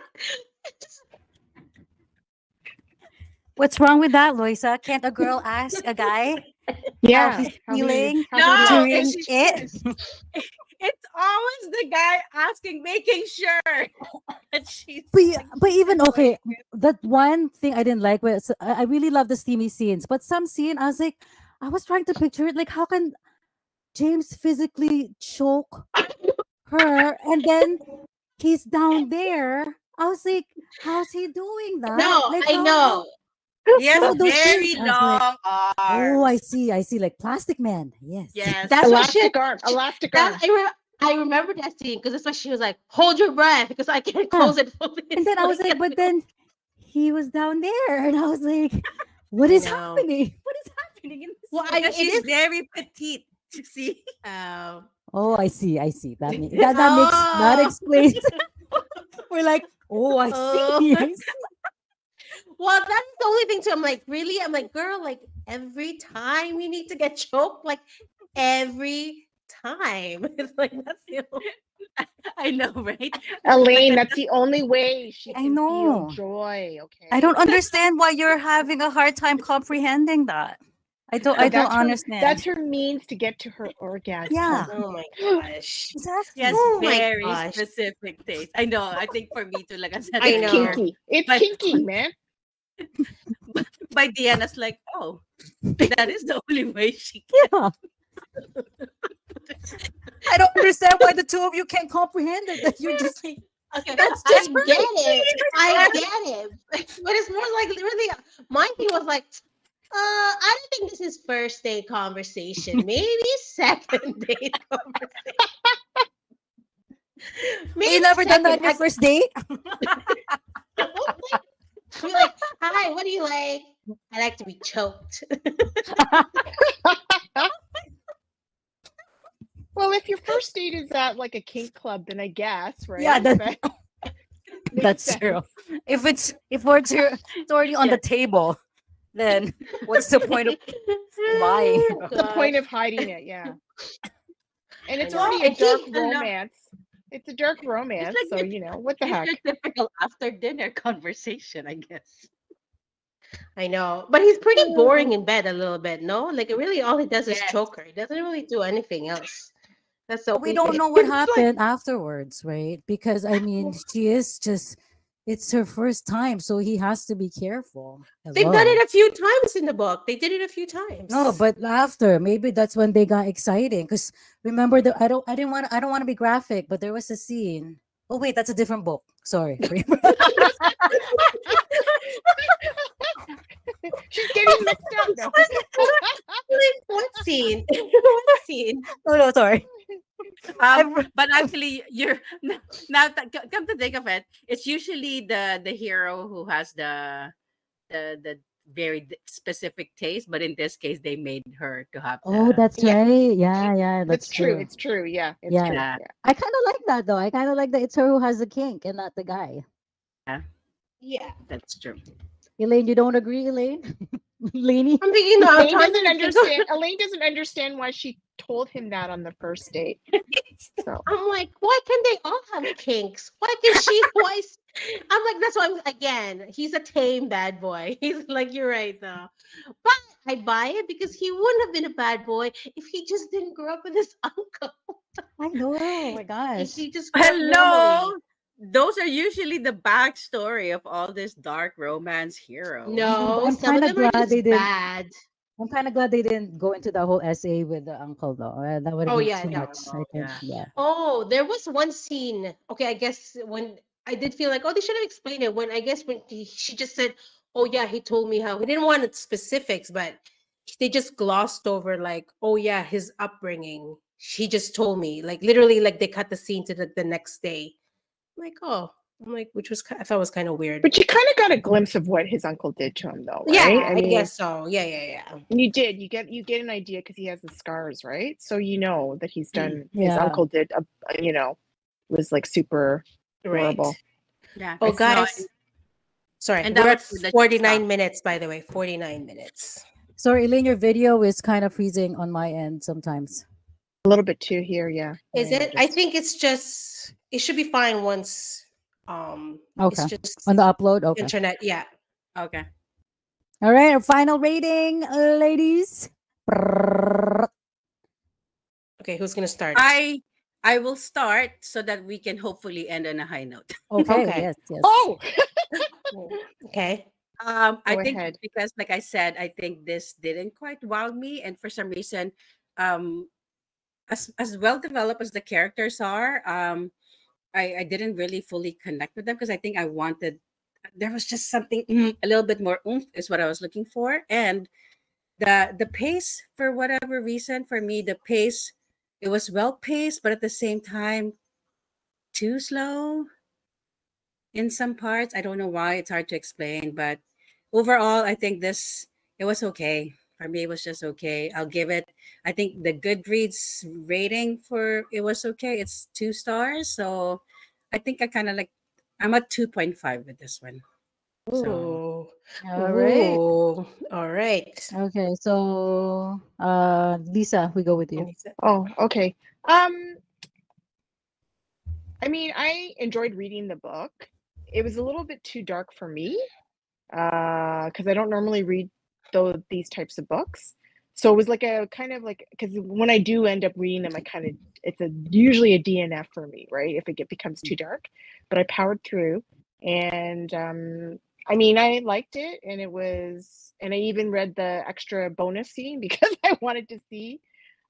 What's wrong with that, Loisa? Can't a girl ask a guy how Yeah. he's How he feeling how he No, likes and during it. she it? it's always the guy asking, making sure that she's But even okay, enjoying it. that one thing I didn't like was I really love the steamy scenes, but some scene I was like, I was trying to picture it like how can James physically choke her and then he's down there. I was like, how's he doing that? No, Like I how know. He has some of those very scenes, I was like, long oh, arms. I see, like Plastic Man. Yes. Yes. That's what she. Elastic arm. Elastic That arm. I remember that scene because that's why she was like, "Hold your breath," because I can't Yeah. close it fully. And then I was like, but then he was down there, and I was like, what I is know. happening? What is happening in this? Well, Because it she's is. very petite. You see? Oh, I see. That explains. We're like, oh, I Oh. see. I see. Well, that's the only thing too. I'm like, really? I'm like, girl, like every time you need to get choked, like every time. It's like that's the only. I know, right? Elaine, that's the only way she I can feel know. joy. Okay. I don't understand why you're having a hard time comprehending that. I don't But understand. that's her means to get to her orgasm. Yeah. Oh my gosh. She has Exactly. Oh my very gosh. specific taste. I know. I think for me too, like I said I It's know. earlier, kinky. It's But- kinky, man. by Diana's like, oh, that is the only way she can. Yeah. I don't understand why the two of you can't comprehend it. That you're just like, Okay, That's I just get it. I get it. But it's more like really my thing was like, I don't think this is first date conversation. Maybe second date conversation. Maybe you never done that on your second. first date? Be like, hi, what do you like? I like to be choked. Well, if your first date is at like a kink club, then I guess, right? Yeah, That makes That's sense. true. If it's already on the table, then what's the point of lying? Oh, What's the point gosh. of hiding it? Yeah. And it's I know. already a And dark he- romance. It's a dark romance, like so your- what the It's heck? your typical after dinner conversation, I guess. I know, but he's pretty boring in bed a little bit. No, like really, all he does is Yes. choke her. He doesn't really do anything else. That's the We only don't thing. know what It's like- happened afterwards, right? Because I mean, she is just it's her first time, so he has to be careful. They've done Hello. it a few times in the book. They did it a few times. No, but after maybe that's when they got exciting. Because remember, I don't want to be graphic, but there was a scene. Oh wait, that's a different book. Sorry. She's getting mixed up now. What scene? What scene? no, sorry. But actually, you're now come to think of it, it's usually the hero who has the very specific taste. But in this case, they made her to have. Oh, that's Yeah. right. Yeah, That's true. It's true. Yeah. It's Yeah. true. Yeah. Yeah. I kind of like that though. I kind of like that it's her who has the kink and not the guy. Yeah. That's true. Elaine, you don't agree, Elaine? Lainey? I'm thinking, no, I'm Elaine trying doesn't to think of- understand. Elaine doesn't understand why she told him that on the first date. So I'm like, why can they all have kinks? Why can she? Why? I'm like, that's why. Again, he's a tame bad boy. He's like, you're right though. But I buy it because he wouldn't have been a bad boy if he just didn't grow up with his uncle. I know. Oh my If gosh. he just grew up Hello. normally. Those are usually the backstory of all these dark romance heroes. No, I'm some of kinda them are glad just they didn't- bad. I'm kind of glad they didn't go into the whole essay with the uncle though. That would have Oh, been yeah, too no, much. I think. yeah. Yeah. Oh, there was one scene. Okay, I guess when I did feel like, oh, they should have explained it. When I guess when she just said, oh yeah, he told me how he didn't want specifics, but they just glossed over like, oh yeah, his upbringing. He just told me, like literally, like they cut the scene to the next day. I'm like, oh, I'm like, which was I thought was kind of weird. but you kind of got a glimpse of what his uncle did to him, though, right? Yeah, I mean, guess so. Yeah. you did. You get an idea because he has the scars, right? So you know that he's done. His Yeah. uncle did. Was like super Right. horrible. Yeah. Oh, No, guys. Sorry, And we're that at was for the 49 stop. minutes, by the way. 49 minutes. Sorry, Elaine, your video is kind of freezing on my end sometimes. A little bit too here, yeah. Is I it? I noticed. think it's just it should be fine once Okay. it's just On the upload? Okay. internet. Yeah. Okay. All right, our final rating, ladies. Okay, who's gonna start? I I will start so that we can hopefully end on a high note. Okay, Okay. yes, yes. Oh, Okay. I go think ahead. because, like I said, I think this didn't quite wow me, and for some reason, um, as well developed as the characters are, I didn't really fully connect with them because I think I wanted there was just something a little bit more oomph is what I was looking for, and the pace for whatever reason for me the pace it was well paced, but at the same time too slow in some parts. I don't know why. It's hard to explain, but overall, I think this it was okay. For me, it was just okay. I'll give it. I think the Goodreads rating for it was okay. It's 2 stars, so I think I kind of like. I'm at 2.5 with this one. So Ooh. All right. Ooh. All right. Okay, so Lisa, we go with you. Oh, okay. Um, I mean, I enjoyed reading the book. It was a little bit too dark for me, because I don't normally read these types of books. So it was like a kind of like because when I do end up reading them, I kind of it's usually a DNF for me, right? If becomes too dark. But I powered through, and I mean, I liked it, and and I even read the extra bonus scene because I wanted to see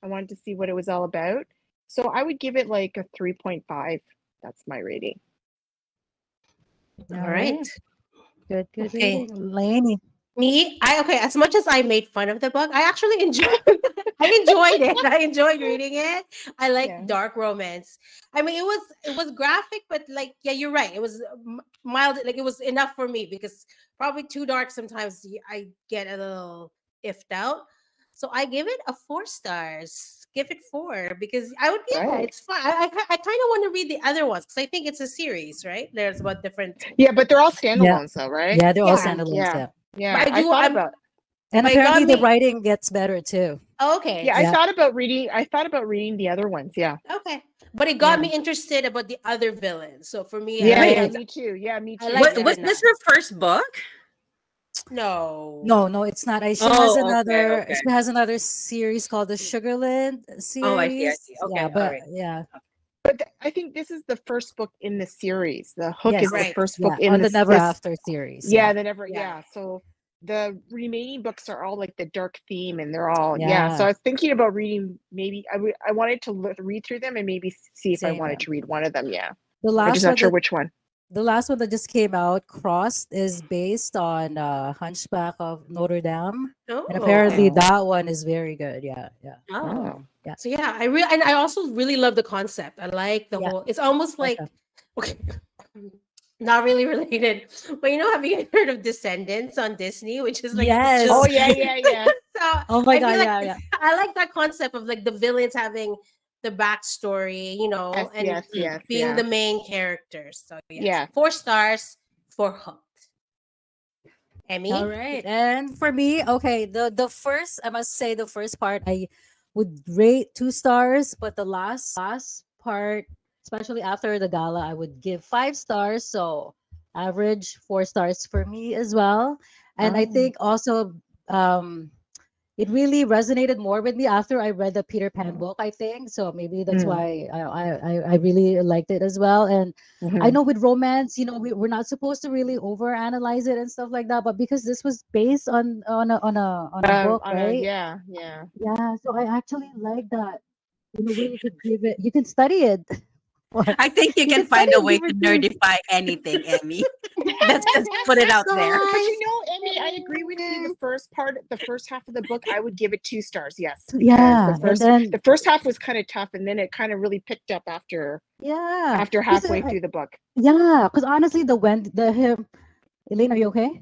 what it was all about. So I would give it like a 3.5. That's my rating. All All right. right. Good, good Okay. reading. Lainey. Me, okay. As much as I made fun of the book, I actually enjoyed. I enjoyed it. I enjoyed reading it. I like Yeah. dark romance. I mean, it was graphic, but like, yeah, you're right. It was mild. Like it was enough for me because probably too dark sometimes. I get a little iffed out. So I give it a 4 stars. Give it 4 because I would. Yeah, Right. it's fine. I kind of want to read the other ones because I think it's a series, right? There's about different. Yeah, but they're all Yeah, standalones though, right? yeah, they're all I Yeah, think, standalones. yeah. Yeah, but Yeah. I I do. thought about and But it got apparently the me. writing gets better too. Okay, yeah, Yeah. I thought about reading the other ones. Yeah. okay. But it got Yeah. me interested about the other villains. So for me, Yeah, Wait, yeah, I me too. Yeah, me I too. liked what it Yeah. was this enough. her first book? No. no, no, it's not. She has Oh, okay, another. okay. She has another series called the Sugarland Oh, I series. see. Yeah, Okay, all but right. yeah, But I think this is the first book in the series. The Hook yes, is the Right. first book yeah, in on the Never this. After series. Yeah, Yeah, the never. Yeah. Yeah. So the remaining books are all like the dark theme, and they're all yeah. So yeah, I was thinking about reading. Maybe I wanted to read through them and maybe see if I same. wanted Yeah. to read one of them. Yeah, The but just last not one sure that which one. the last one that just came out, Crossed, is based on Hunchback of Notre Dame, and Oh, okay. apparently Oh. that one is very good. Yeah, yeah, Oh. Oh. yeah, So yeah, and I also really love the concept. I like the yeah. whole. It's almost Okay. like okay, not really related, but have you guys heard of Descendants on Disney, which is like the Oh Yes. children? yeah, yeah, yeah. So Oh my I God. feel like Yeah, yeah. I like that concept of like the villains having the backstory, Yes, and yes, yes, being yeah, the main characters. So yes, yeah. 4 stars for Hooked. All Emmy, right. And for me, okay, the first, I must say the first part I would rate 2 stars, but the last part, especially after the gala, I would give 5 stars. So average 4 stars for me as well. And I Oh. think also um it really resonated more with me after I read the Peter Pan book, I think. So maybe that's Mm, why I really liked it as well. And I hmm. know with romance, we're not supposed to really overanalyze it and stuff like that. But because this was based on a book, On a right? yeah, yeah. Yeah. So I actually like that. In a way, you could give it, you can study it. What? I think you You can can study find a it, way give to it to. nerdify anything, Emmy. Let's just put it out there. But guys. Emmy, I agree with you. The first half of the book, I would give it 2 stars. Yes, because Yeah. And the then, first half was kind of tough, and then it kind of really picked up yeah. after Because, halfway through the book. yeah. Because honestly, him, Elaine, are you okay?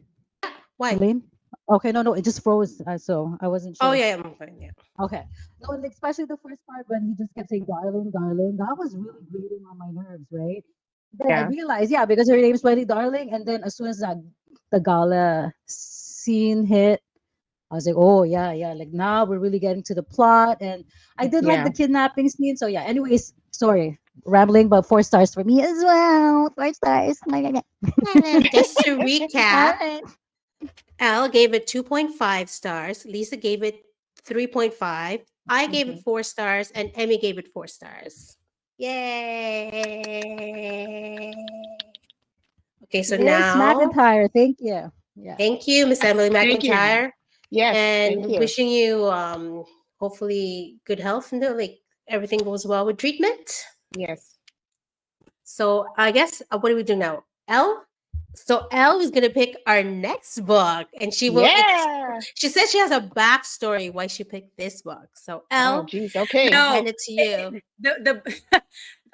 Why? Elaine? Okay, no, no, it just froze. So I wasn't Oh sure. yeah, I'm fine. Yeah. Okay. No, and especially the first part when he just kept saying, darling, darling, that was really grating on my nerves, right? Then I Yeah, realized, yeah, because her name's Wendy Darling. And then as soon as the gala scene hit, I was like, oh, yeah, yeah. Like now we're really getting to the plot. And I did like yeah. the kidnapping scene. So, yeah, anyways, sorry, rambling, but 4 stars for me as well. 4 stars. Just to All recap, right. Elle gave it 2.5 stars. Lisa gave it 3.5. I gave it Mhm. 4 stars, and Emmy gave it 4 stars. Yay! Okay, so Miss now, McIntyre, thank you. Yeah. thank you, Miss Emily Thank you. McIntyre, Yes, thank and you. wishing you hopefully good health and like everything goes well with treatment. Yes. So I guess what do we do now? L. So L is gonna pick our next book, and she will. Yeah. She says she has a backstory why she picked this book. So Oh, L, geez. Okay. I'll No, hand it to you. the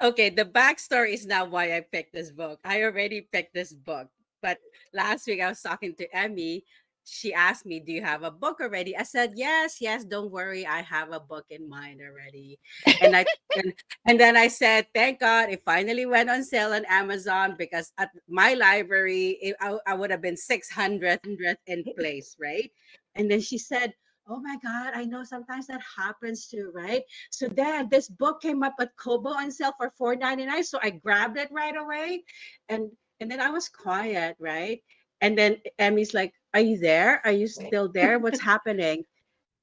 okay, the backstory is not why I picked this book. I already picked this book. But last week I was talking to Emmy. She asked me, "Do you have a book already?" I said, "Yes, yes, don't worry. I have a book in mind already." And I and, and then I said, "Thank God it finally went on sale on Amazon because at my library I would have been 600 in place, right?" And then she said, "Oh my God, I know sometimes that happens too, right?" So then this book came up at Kobo on sale for 4.99. So I grabbed it right away. And then I was quiet, right? And then Emmy's like, "Are you there? Are you still there? What's happening?"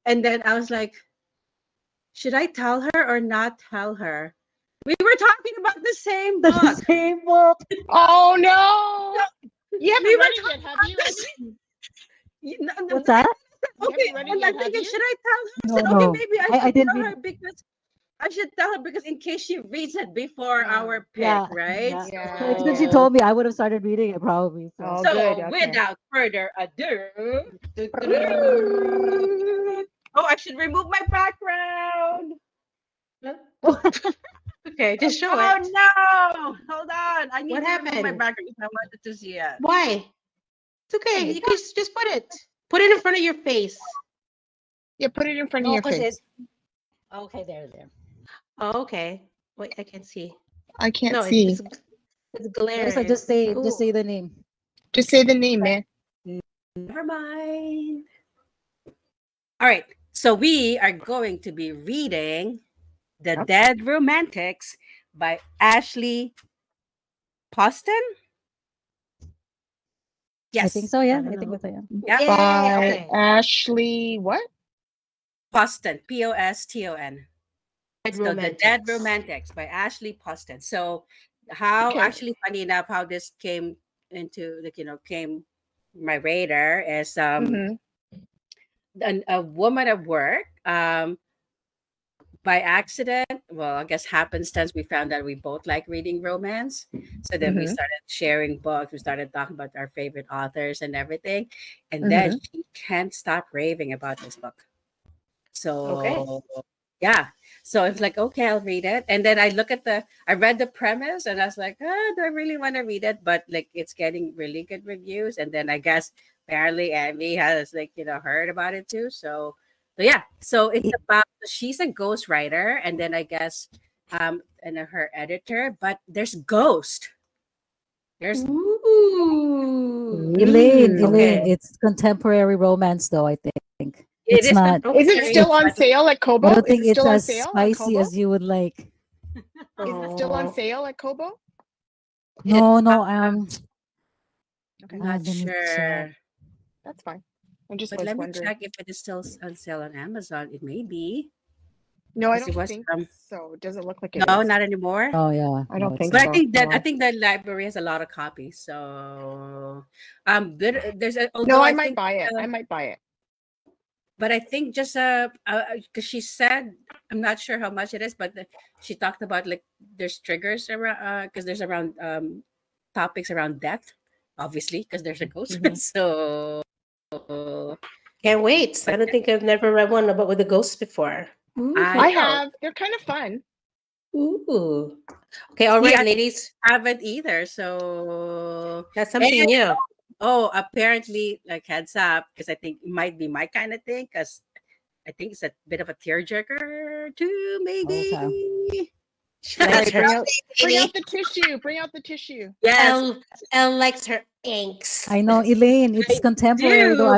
And then I was like, "Should I tell her or not tell her?" We were talking about the same The book. same book. Oh, no. You haven't We were read it talking yet, have about you, the Emmy? same. You know, What's that? You okay, haven't read it and yet, I'm have thinking, you? should I tell her? I No, said, okay, no. maybe I I should didn't tell read. her because I should tell her because in case she reads it before Yeah. our pick, Yeah, right? yeah. Yeah. Since she Yeah. told me, I would have started reading it probably. So. Oh, good. So Okay. without further ado, oh, I should remove my background. Okay, just show Oh it. no! Hold on. I need What to remove my happened? background if I wanted to see it. Why? It's okay. Emmy. You can just put it. Put it in front of your face. Yeah, put it in front of No, your because face. okay, there. Oh, okay. Wait, I can see. I can't No, see. it's Larissa, glaring. just say Ooh. the name. Just say the name, man. Never mind. All right. So we are going to be reading The Yep. Dead Romantics by Ashley Poston. I think Yes. so. I Yeah, don't I think know. that's it. Yeah. Yay! By Okay. Ashley, what? Poston. Poston. Dead So The Dead Romantics. Romantics by Ashley Poston. So how Okay. actually funny enough how this came into like came my radar is Mm-hmm. a woman at work by accident, well, I guess happenstance, we found that we both like reading romance. So then we Mm-hmm. started sharing books. We started talking about our favorite authors and everything. And then Mm-hmm. she can't stop raving about this book. Okay. So yeah. So it's like, okay, I'll read it. And then I read the premise and I was like, oh, do I really want to read it? But like it's getting really good reviews. And then I guess apparently Abby has heard about it too. So yeah. So it's I- about she's a ghostwriter and then I guess and her editor, but there's ghost. There's Ooh. Elaine, Okay. it's contemporary romance though, I think. it It's is not Is it contemporary, still it's on but sale at I Kobo? don't Is think it it's still on as sale at spicy Kobo? as you would like. Is it still on Oh. sale at Kobo? No, no, Okay, I'm not let me check. sure. that's fine. I just But was let me wondering. check if it is still on sale on Amazon. It may be. No, I Because it don't was think so. It doesn't look like it no, is. not anymore. Oh yeah, I no, don't it's think But I not. so. think that I No. think the library has a lot of copies. So there's No, although I I might think buy it. I might buy it. but I think just because she said I'm not sure how much it is, but she talked about like there's triggers around because there's around topics around death, obviously because there's a ghost. Mhm. So Can't wait. I but don't think I've never read one about with a ghost before. I I Ooh. know. have. They're kind of fun. Ooh. Okay, all See, right, I ladies. haven't either. So That's and something new. oh, apparently, like heads up, because I think it might be my kind of thing. Because I think it's a bit of a tearjerker too, Okay. maybe. She All likes right, her bring out lady. the tissue. Bring out the tissue. Yes, Elle likes her inks. I know, Elaine, I it's contemporary though. do.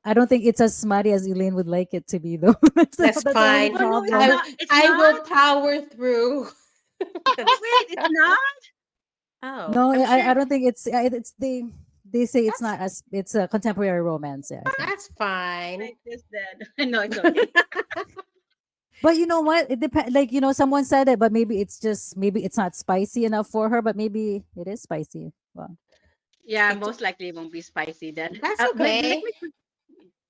I don't think it's as smutty as Elaine would like it to be though. That's That's our only fine. Oh no, it's problem. not. It's I will not. power through. That's- Wait, it's not. oh, No, I'm I sure don't think it's they say it's that's not as it's a contemporary romance, yeah, I think. that's fine. Like this then. No, it's okay. But you know what? It depends. Like, someone said it, but maybe it's not spicy enough for her, but maybe it is spicy. Well, Yeah, It's most likely it won't be spicy then. that's Like, okay.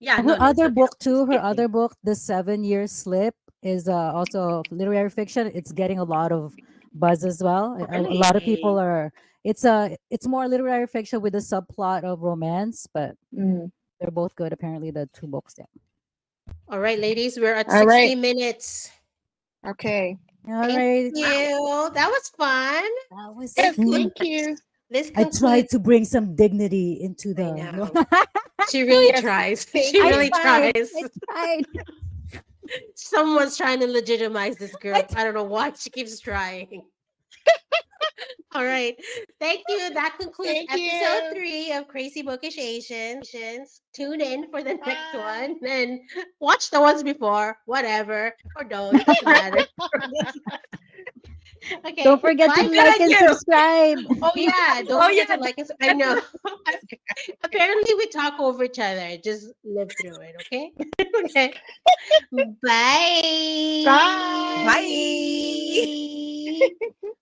yeah, her no, it's other okay. book too, her other book, The 7 Year Slip, is also literary fiction. It's getting a lot of buzz as well. A lot of people Really? are. It's more literary fiction with a subplot of romance, but Mm. they're both good. Apparently, the two books. Yeah. All right, ladies, we're at All 60 right. minutes. Okay. All Thank right. you. That was fun. That was This Yes, fun. thank you. this I tried concludes. to bring some dignity into I the. know. She really Yes, tries. thank She I you. really tried. tries. I tried. Someone's trying to legitimize this girl. I don't know why she keeps trying. All right. Thank you. That concludes Thank episode you. 3 of Crazy Bookish Asians. Tune in for the next Bye. one and watch the ones before, whatever, or don't. Doesn't matter. Okay. Don't forget to Bye, Good on like and you. subscribe. Oh yeah, don't Oh forget yeah. to like us. I know. Apparently we talk over each other. Just live through it, okay? Okay. Bye. Bye. Bye.